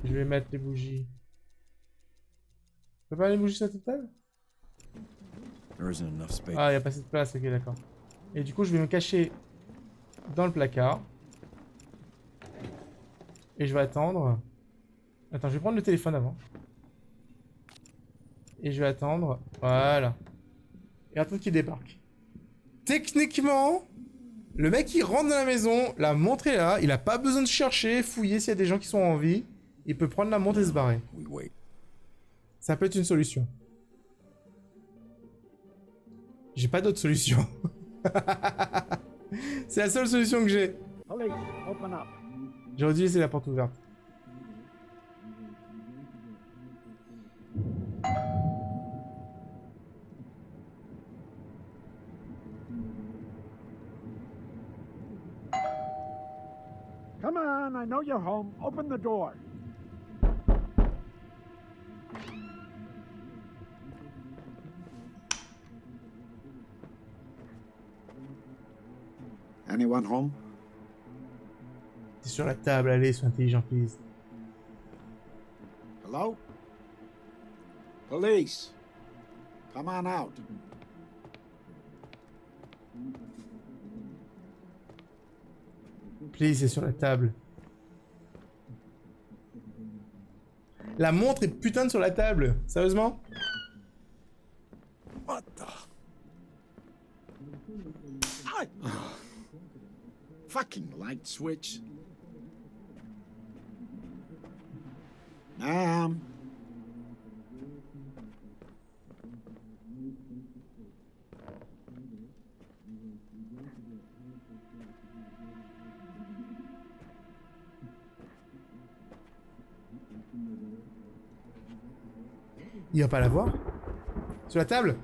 Je vais mettre les bougies. Je peux pas les bougies sur cette table? There isn't enough space. Ah, il n'y a pas assez de place, ok, d'accord. Et du coup, je vais me cacher dans le placard. Et je vais attendre. Attends, je vais prendre le téléphone avant. Et je vais attendre. Voilà. Et attendre qu'il débarque. Techniquement, le mec il rentre dans la maison, la montre est là, il a pas besoin de chercher, fouiller s'il y a des gens qui sont en vie. Il peut prendre la montre et se barrer. We wait. Ça peut être une solution. J'ai pas d'autre solution. C'est la seule solution que j'ai. Police, open up. J'aurais dû laisser la porte ouverte. Come on, I know you're home. Open the door. Anyone home? C'est sur la table, allez, sois intelligent, please. Hello? Police. Come on out. Please, c'est sur la table. La montre est putain de sur la table. Sérieusement? What the? I... Fucking light switch. Ma'am. Il va pas la voir? Sur la table?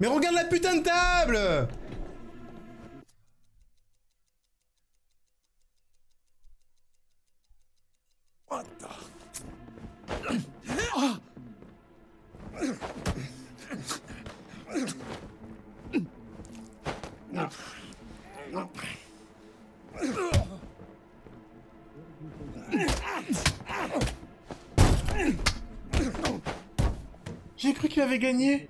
Mais regarde la putain de table! What the? J'ai cru qu'il avait gagné.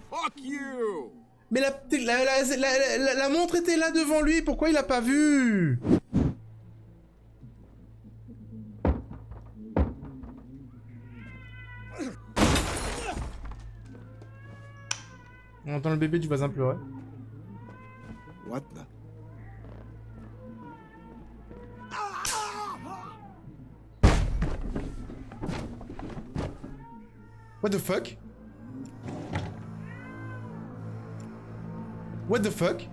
Fuck you! Mais la montre était là devant lui, pourquoi il a pas vu? On entend le bébé du voisin pleurer. What the? What the fuck? What the fuck?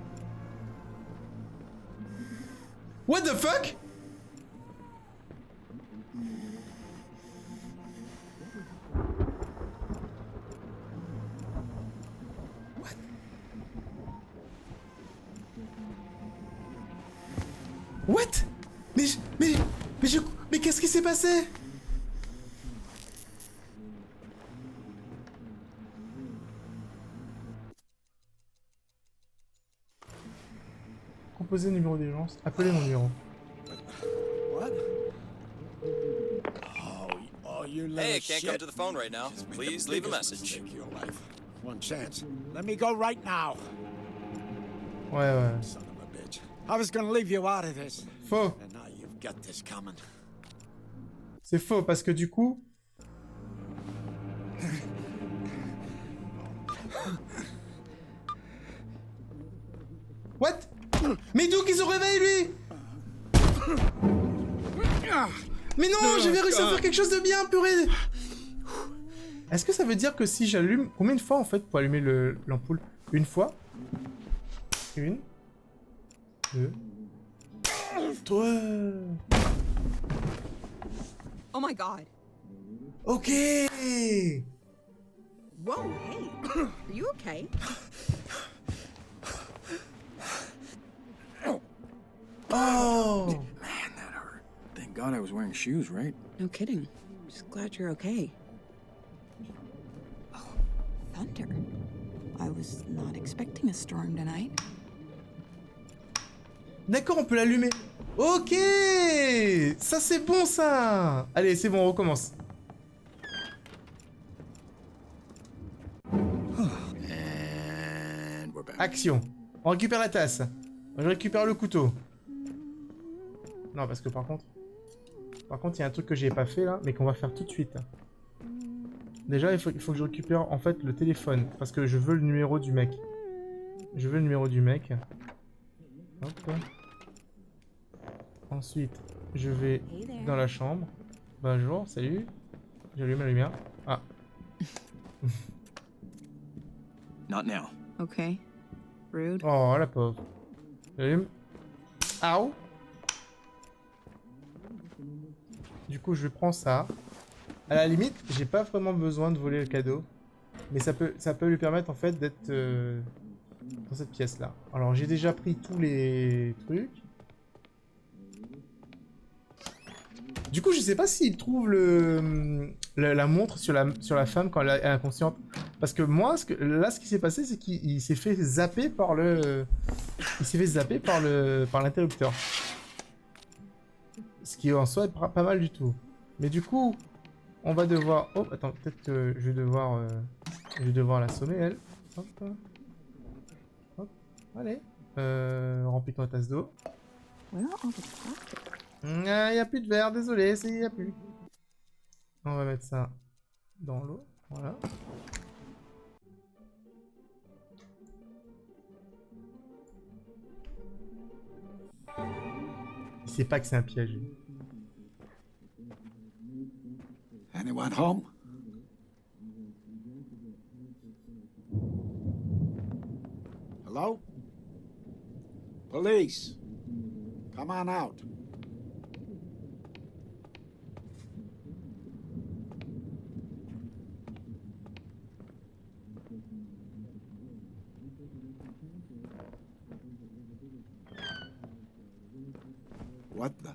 What the fuck? What? Mais qu'est-ce qui s'est passé? Composez le numéro d'urgence. Appelez mon numéro. What? Oh, you little Hey, I can't shit. come to the phone right now. Just made Please the leave a biggest message. mistake of your life. One chance. Let me go right now. Ouais. Son of a bitch. I was gonna leave you out of this. Faux. And now you've got this coming. C'est faux parce que du coup... What? Mais d'où qu'il se réveille lui? Mais non, j'avais réussi à faire quelque chose de bien, purée. Est-ce que ça veut dire que si j'allume... Combien de fois en fait pour allumer l'ampoule? Une fois? Une. Deux. Toi. Oh my god. Ok. Whoa, hey. Are you okay? Oh. Man, that hurt. Thank God I was wearing shoes, right? No kidding. Just glad you're okay. Thunder. I was not expecting a storm tonight. D'accord, on peut l'allumer. Ok. Ça c'est bon ça. Allez, c'est bon, on recommence. And we're back. Action. On récupère la tasse. Je récupère le couteau. Non, parce que par contre... il y a un truc que j'ai pas fait là, mais qu'on va faire tout de suite. Déjà, il faut que je récupère en fait le téléphone. Parce que je veux le numéro du mec. Hop. Ensuite, je vais dans la chambre. Bonjour, salut. J'allume la lumière. Ah. Not now. Okay. Rude. Oh, la pauvre. J'allume. Ow. Du coup, je prends ça. À la limite, j'ai pas vraiment besoin de voler le cadeau. Mais ça peut lui permettre en fait d'être dans cette pièce-là. Alors, j'ai déjà pris tous les trucs. Du coup, je sais pas s'il trouve la montre sur la femme quand elle est inconsciente. Parce que moi, ce qui s'est passé, c'est qu'il s'est fait zapper par l'interrupteur. Ce qui en soi est pas mal du tout. Mais du coup, on va devoir... Oh, attends, peut-être que je vais devoir l'assommer, elle. Hop. Hop. Allez. Remplis ton tasse d'eau. Where are all the plastic? Il n'y a plus de verre, désolé, il n'y a plus. On va mettre ça dans l'eau, voilà. Il sait pas que c'est un piège. Anyone home? Hello? Police. Come on out. What the?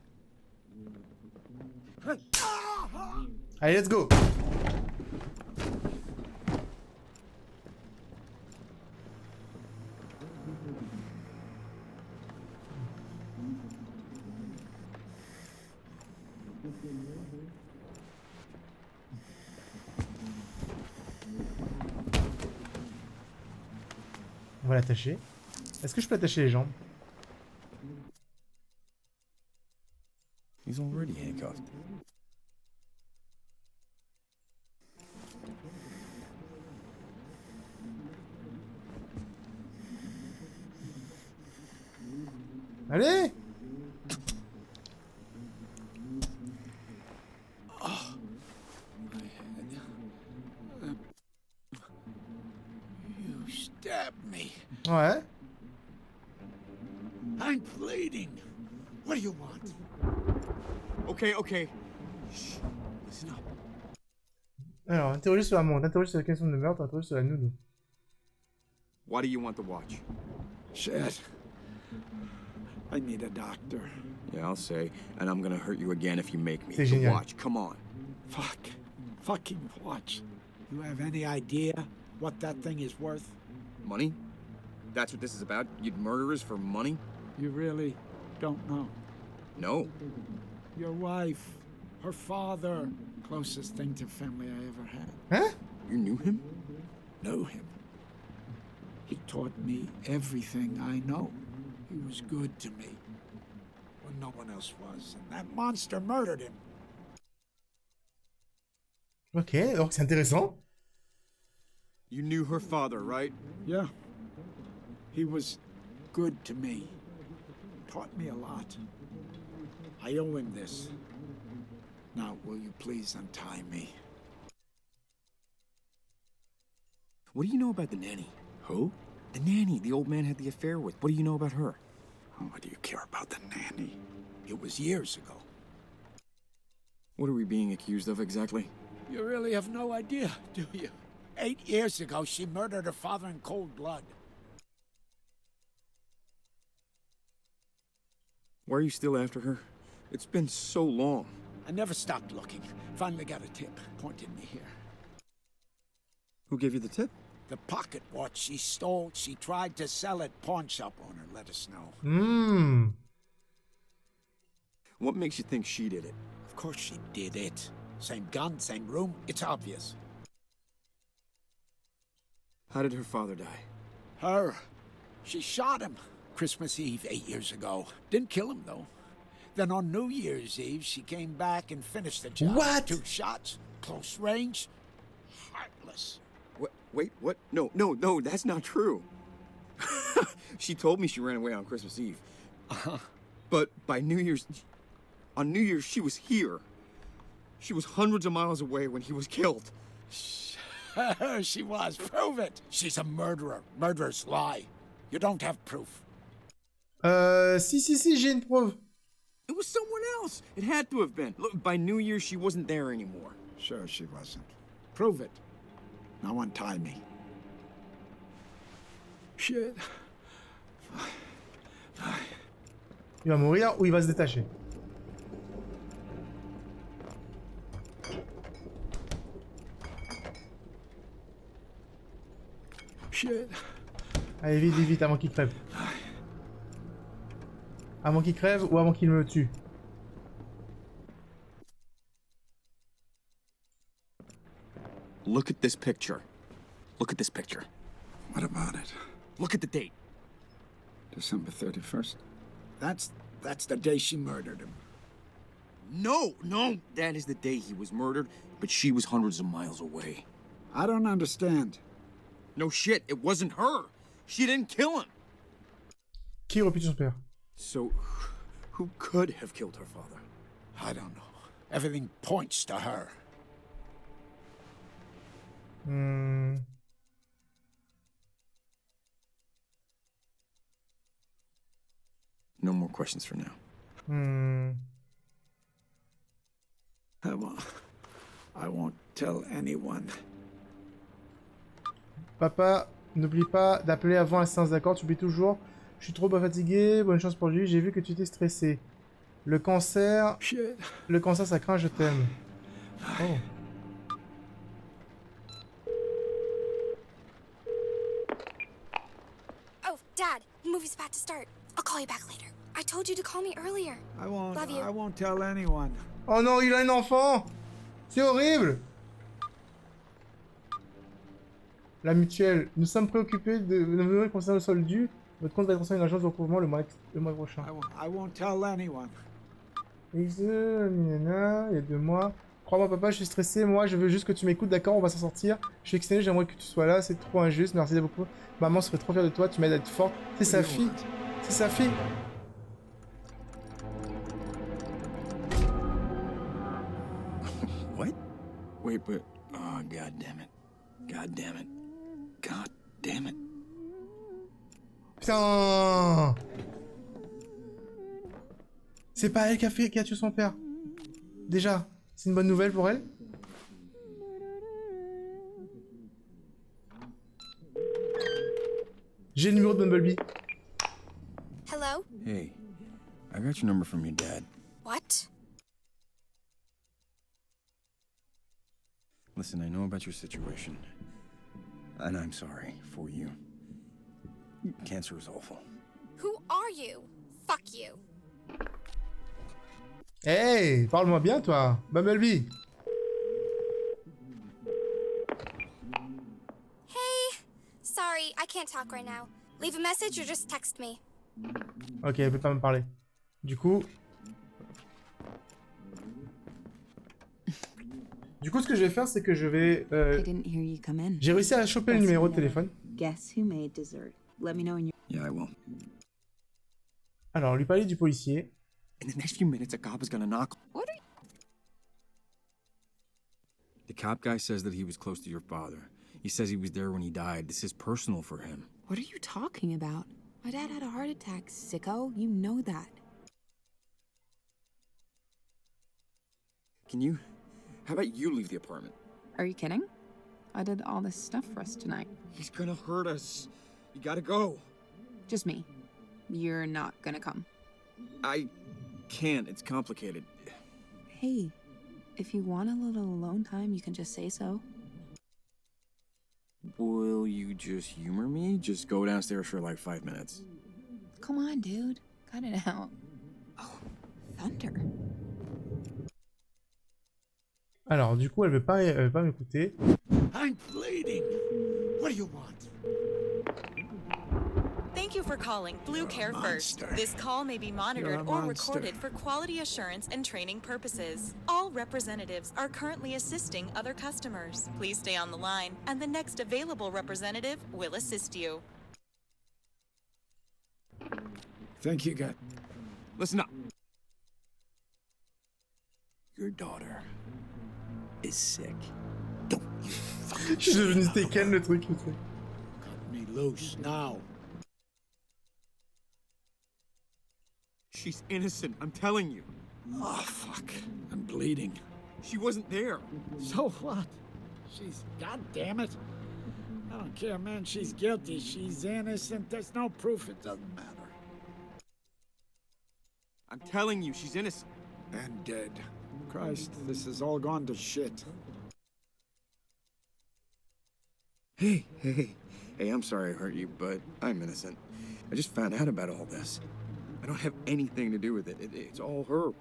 Allez, let's go. On va l'attacher. Est-ce que je peux attacher les jambes? He's already handcuffed. Allez! You stabbed me. Ouais. I'm bleeding. What do you want? Okay, okay. Shh. Listen up. Alors, interroger sur la montre, interroger sur la question de meurtre, interroger sur la nounou. Why do you want the watch? Shit. I need a doctor. Yeah, I'll say. And I'm gonna hurt you again if you make me. C'est The génial. watch, come on. Fuck. Fucking watch. You have any idea what that thing is worth? Money? That's what this is about? You'd murder us for money? You really don't know. No. Your wife, her father, closest thing to family I ever had. Hein? You knew him? Knew him. He taught me everything I know. He was good to me when no one else was. And that monster murdered him. Ok, donc c'est intéressant. You knew her father, right? Yeah. He was good to me. Taught me a lot. I owe him this. Now, will you please untie me? What do you know about the nanny? Who? The nanny the old man had the affair with. What do you know about her? What do you care about the nanny? It was years ago. What are we being accused of exactly? You really have no idea, do you? 8 years ago, she murdered her father in cold blood. Why are you still after her? It's been so long. I never stopped looking. Finally got a tip. Pointed me here. Who gave you the tip? The pocket watch she stole, she tried to sell it. Pawn shop owner let us know. Hmm. What makes you think she did it? Of course she did it. Same gun, same room. It's obvious. How did her father die? Her. She shot him. Christmas Eve 8 years ago. Didn't kill him, though. Then on New Year's Eve, she came back and finished the job. What? 2 shots, close range. Heartless. Wait, what? No, that's not true. She told me she ran away on Christmas Eve. But by New Year's... On New Year's, she was here. She was hundreds of miles away when he was killed. She was. Prove it. She's a murderer. Murderers lie. You don't have proof. Si, j'ai une preuve. It was someone else. It had to have been. Look, by New Year's, she wasn't there anymore. Sure she wasn't. Prove it. Now untie me. Shit. Il va mourir ou il va se détacher. Shit. Allez, vite, vite, vite, avant qu'il crève. Avant qu'il crève ou avant qu'il me tue. Look at this picture. Look at this picture. What about it? Look at the date. December 31st. That's the day she murdered him. No, that is the day he was murdered, but she was hundreds of miles away. I don't understand. No shit, it wasn't her. She didn't kill him. Qui aurait pu tuer son père? So, who could have killed her father? I don't know. Everything points to her. Hmm. No more questions for now. Hmm. I won't tell anyone. Papa, n'oublie pas d'appeler avant la séance, d'accord? Tu oublies toujours. Je suis trop fatigué. Bonne chance pour lui. J'ai vu que tu t'es stressé. Le cancer, Shit. ça craint, je t'aime. Oh. Oh, Dad, the movie's about to start. I'll call you back later. I told you to call me earlier. Love you. I won't tell anyone. Oh non, il a un enfant! C'est horrible! La mutuelle. Nous sommes préoccupés de nos nouvelles concernant le solde dû. Votre compte va être transféré à l'agence de recouvrement le mois prochain. I won't tell anyone. Il y a 2 mois. Crois-moi, papa, je suis stressé. Moi, je veux juste que tu m'écoutes, d'accord? On va s'en sortir. Je suis exténué, j'aimerais que tu sois là. C'est trop injuste. Merci beaucoup. Maman serait trop fière de toi. Tu m'aides à être forte. C'est sa fille. C'est sa fille. What? Wait, but... Oh, god damn it. God damn it. God damn it. Putain! C'est pas elle qui a tué son père. Déjà, c'est une bonne nouvelle pour elle. J'ai le numéro de Bumblebee. Hello? Hey, I got your number from your dad. What? Listen, I know about your situation. And I'm sorry for you. Cancer is awful. Who are you? Fuck you. Hey, parle-moi bien, toi. Bumblebee. Hey. Sorry, I can't talk right now. Leave a message or just text me. Ok, elle peut pas me parler. Du coup... ce que je vais faire, c'est que je vais... I didn't hear you come in. J'ai réussi à choper le numéro de téléphone. Guess who made dessert? Let me know when you're... Yeah, I will. Alors, lui parler du policier. In the next few minutes, a cop is gonna knock. What are you... The cop guy says that he was close to your father. He says he was there when he died. This is personal for him. What are you talking about? My dad had a heart attack, sicko. You know that. Can you... How about you leave the apartment? Are you kidding? I did all this stuff for us tonight. He's gonna hurt us. You gotta go. Just me. You're not gonna come. I can't. It's complicated. Hey, if you want a little alone time, you can just say so. Will you just humor me? Just go downstairs for like 5 minutes. Come on, dude. Cut it out. Oh, thunder. Alors, du coup, elle veut pas m'écouter. I'm bleeding. What do you want? Thank you for calling Blue Care First. This call may be monitored or recorded for quality assurance and training purposes. All representatives are currently assisting other customers. Please stay on the line, and the next available representative will assist you. Thank you, God. Listen up. Your daughter is sick. Don't you fucking... Je suis devenu Tekken, le truc. Cut me loose now. She's innocent, I'm telling you. Oh, fuck. I'm bleeding. She wasn't there. So what? She's... God damn it. I don't care, man. She's guilty. She's innocent. There's no proof. It doesn't matter. I'm telling you, she's innocent. And dead. Christ, this has all gone to shit. Hey, I'm sorry I hurt you, but I'm innocent. I just found out about all this. I don't have anything to do with it. It's all her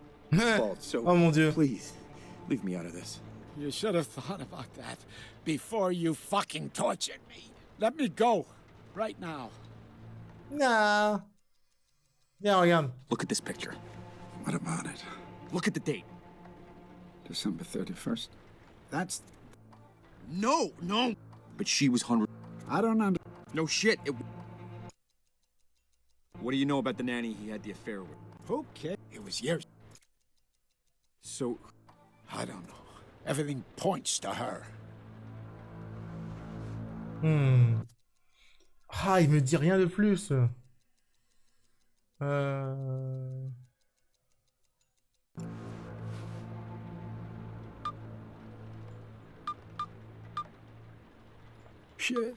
fault, so Oh mon Dieu. please, leave me out of this. You should have thought about that before you fucking tortured me. Let me go. Right now. Nah. Viens, regarde. Look at this picture. What about it? Look at the date. December 31st. That's... No! But she was hungry. I don't under... No shit. What do you know about the nanny he had the affair with? Who cares? It was years. So, I don't know. Everything points to her. Ah, il me dit rien de plus. shit.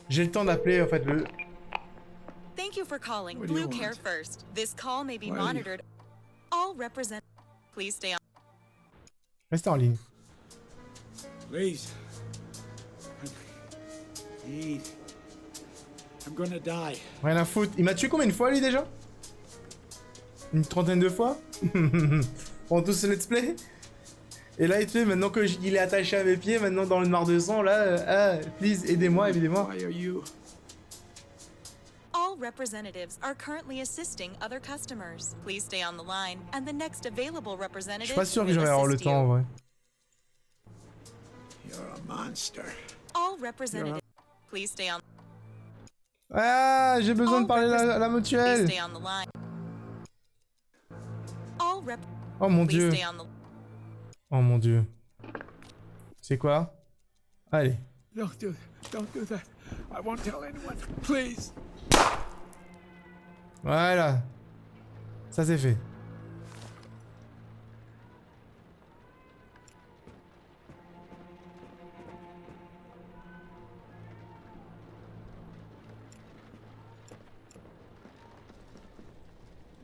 J'ai le temps d'appeler en fait le... Thank you for calling What do you Blue Care want? First. This call may be Why do you- monitored. All represent. Please stay on. Restez en ligne. Please. Need. I'm gonna die. Rien à foutre. Il m'a tué combien de fois lui déjà? Une trentaine de fois? Pendant tout ce let's play? Et là il te fait maintenant qu'il est attaché à mes pieds, maintenant dans le noir de sang, là, please aidez-moi, aidez-moi. Why are you? All representatives are currently assisting other customers. Please stay on the line, and the next available Je representative suis pas sûr que will j'aurai avoir le assist temps en you. vrai. You're a monster. All representatives. Please stay on. Ah, j'ai besoin de parler à la Please mutuelle. stay on the line. All rep. Oh mon Please dieu. stay on the. Oh mon dieu. C'est quoi? Allez. Don't do that. I won't tell anyone. Please. Voilà. Ça c'est fait.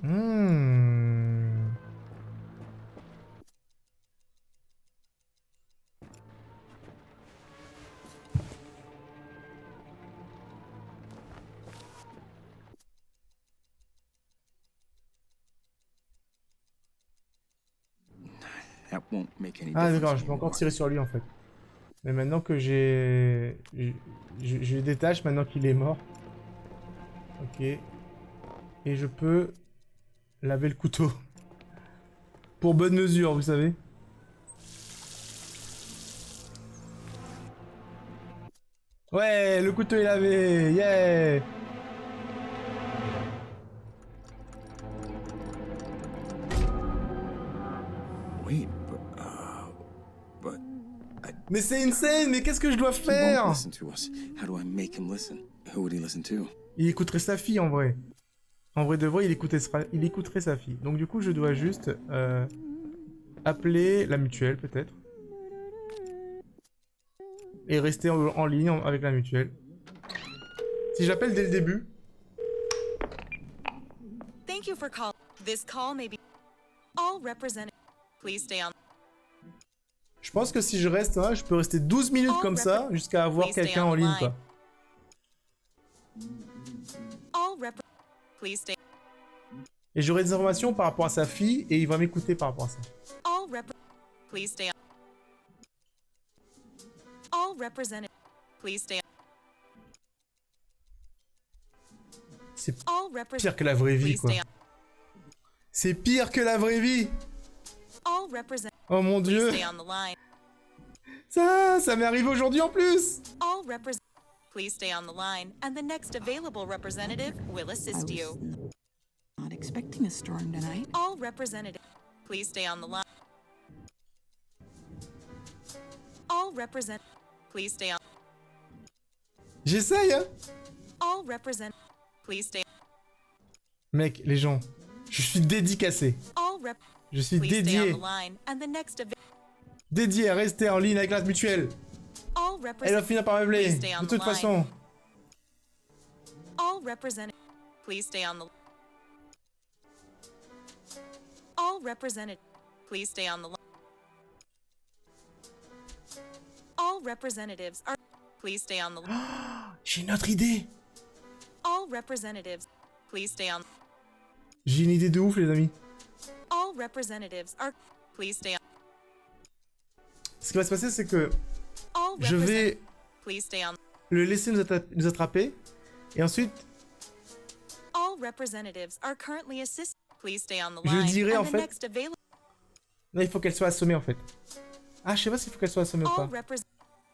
Hmm. That won't make any Ah difference d'accord, je peux encore anymore. tirer sur lui en fait. Mais maintenant que j'ai... Je le détache maintenant qu'il est mort. Ok. Et je peux laver le couteau. Pour bonne mesure, vous savez. Ouais, le couteau est lavé. Yeah. Wait, but Mais c'est insane, mais qu'est-ce que je dois he won't faire? listen to us. How do I make him listen? Who would he listen to? Il écouterait sa fille en vrai. En vrai de vrai, il écouterait sa fille. Donc du coup, je dois juste appeler la mutuelle peut-être. Et rester en ligne avec la mutuelle. Si j'appelle dès le début... Thank you for calling. This call may be. All representatives. Please stay on. Je pense que si je reste là, je peux rester 12 minutes comme ça jusqu'à avoir quelqu'un en ligne quoi. All rep. Please stay. Et j'aurai des informations par rapport à sa fille et il va m'écouter par rapport à ça. All rep. Please stay on. All representatives. Please stay on. C'est All representatives. pire que la vraie vie quoi. C'est pire que la vraie vie. All representatives. Oh mon Please dieu. stay on the line. Ça m'est arrivé aujourd'hui en plus. All representatives. Please stay on the line, and the next available representative will assist you. Not expecting a storm tonight. All representatives. Please stay on the line. All represent. Please stay on. J'essaye hein. All represent. Please stay. Mec, les gens, je suis dédicacé. All rep. Je suis Please stay dédié. on the line, and the next Dédié à rester en ligne avec la mutuelle. all Elle va represent. finir par meubler. Please stay on De the toute line. façon. All represent. Please stay on the. All represented. Please stay on the line. All representatives are. Please stay on the line. J'ai une autre idée. All representatives. Please stay on. J'ai une idée de ouf les amis. All representatives are. Please stay on. Ce qui va se passer c'est que All je vais Please stay on. le laisser nous attraper. Et ensuite, All representatives are currently assist. Please stay on the Je line. dirais, and en the fait- next available. là il faut qu'elle soit assommée en fait. Ah je sais pas s'il faut qu'elle soit assommée ou All pas. represent.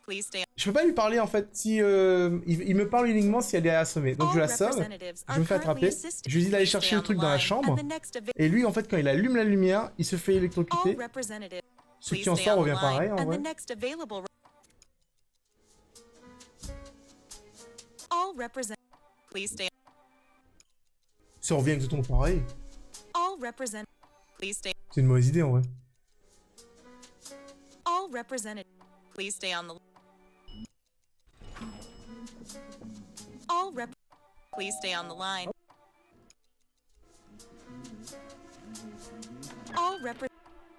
Please stay on. Je peux pas lui parler en fait si il me parle uniquement si elle est assommée. Donc je All l'assomme, representatives je are me fais currently attraper, assisted. je lui dis d'aller Please stay chercher on le the truc dans la line, chambre. and the next Et lui en fait quand il allume la lumière, il se fait All électrocuter. representatives. Ce Please qui en stay sort on the revient line, pareil en and vrai. the next available. All represent. Please stay. Ça revient exactement pareil. All represent. Please stay. C'est une mauvaise idée en vrai. All represented. Please stay on the. All rep. Please stay on the line. All rep.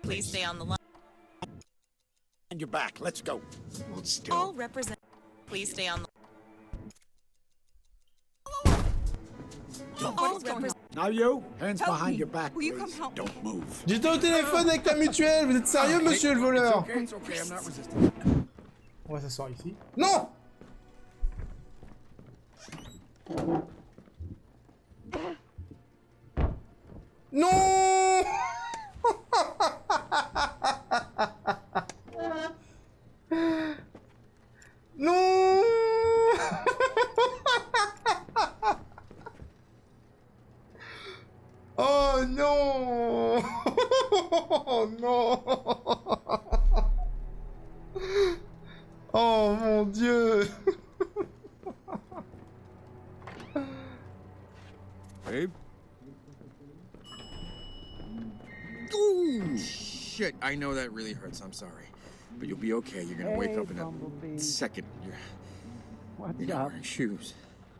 Please stay on the line. And you're back. Let's go. Hold still. All represent. Please stay on the. All represent. Now you, hands Help behind me. your back, Will you come please. help me? Don't move. J'étais au téléphone avec la mutuelle, vous êtes sérieux monsieur le voleur? It's okay, I'm not resisting. On va s'asseoir ici. Non! Non! Non! Oh non! Oh non! Oh mon Dieu! Babe? Ooh, shit. I know that really hurts. I'm sorry. But you'll be okay. You're gonna wake up in a second. You're not wearing shoes.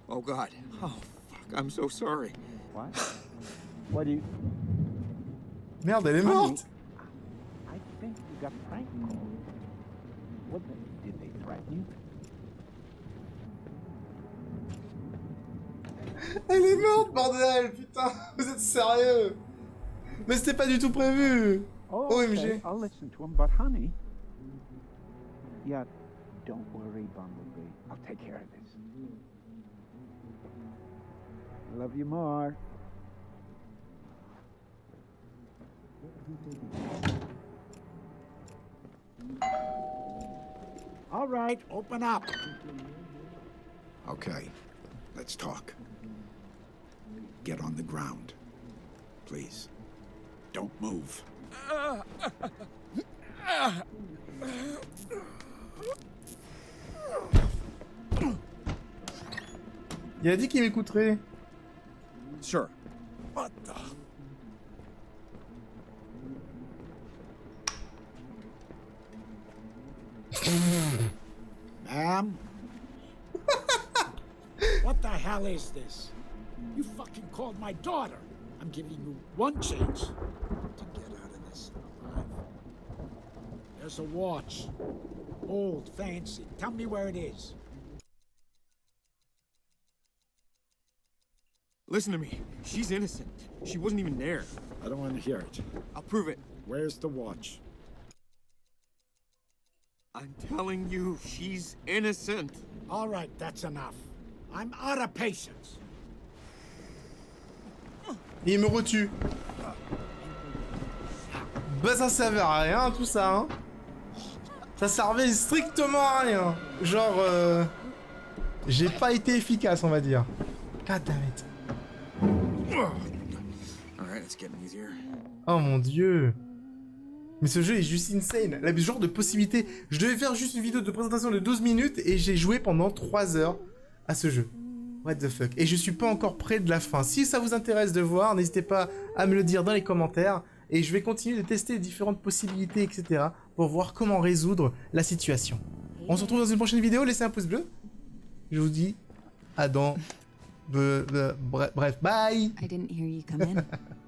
Oh, God. Oh, fuck. I'm so sorry. What? What do you... Merde, elle est morte! I think you got prank called. What did they threaten you? Elle est morte, bordel! Putain, vous êtes sérieux? Mais c'était pas du tout prévu! Oh, OMG! I'll listen to him, but honey... Yeah, don't worry, Bumblebee. I'll take care of this. I love you more. All right, open up. Okay, let's talk. Get on the ground. Please. Don't move. Il a dit qu'il m'écouterait. Sure. What the... Ma'am? What the hell is this? You fucking called my daughter. I'm giving you one chance to get out of this alive. There's a watch. Old, fancy. Tell me where it is. Listen to me. She's innocent. She wasn't even there. I don't want to hear it. I'll prove it. Where's the watch? I'm telling you, she's innocent. All right, that's enough. I'm out of patience. Et il me retue. Bah ça servait à rien tout ça, hein. Ça servait strictement à rien. Genre, j'ai pas été efficace, on va dire. God damn it. Alright, it's getting easier. Oh mon dieu. Mais ce jeu est juste insane. Le genre de possibilité. Je devais faire juste une vidéo de présentation de 12 minutes et j'ai joué pendant 3 heures à ce jeu. What the fuck. Et je suis pas encore près de la fin. Si ça vous intéresse de voir, n'hésitez pas à me le dire dans les commentaires. Et je vais continuer de tester les différentes possibilités, etc. pour voir comment résoudre la situation. On se retrouve dans une prochaine vidéo. Laissez un pouce bleu. Je vous dis à dans... bref, bye. I didn't hear you come in.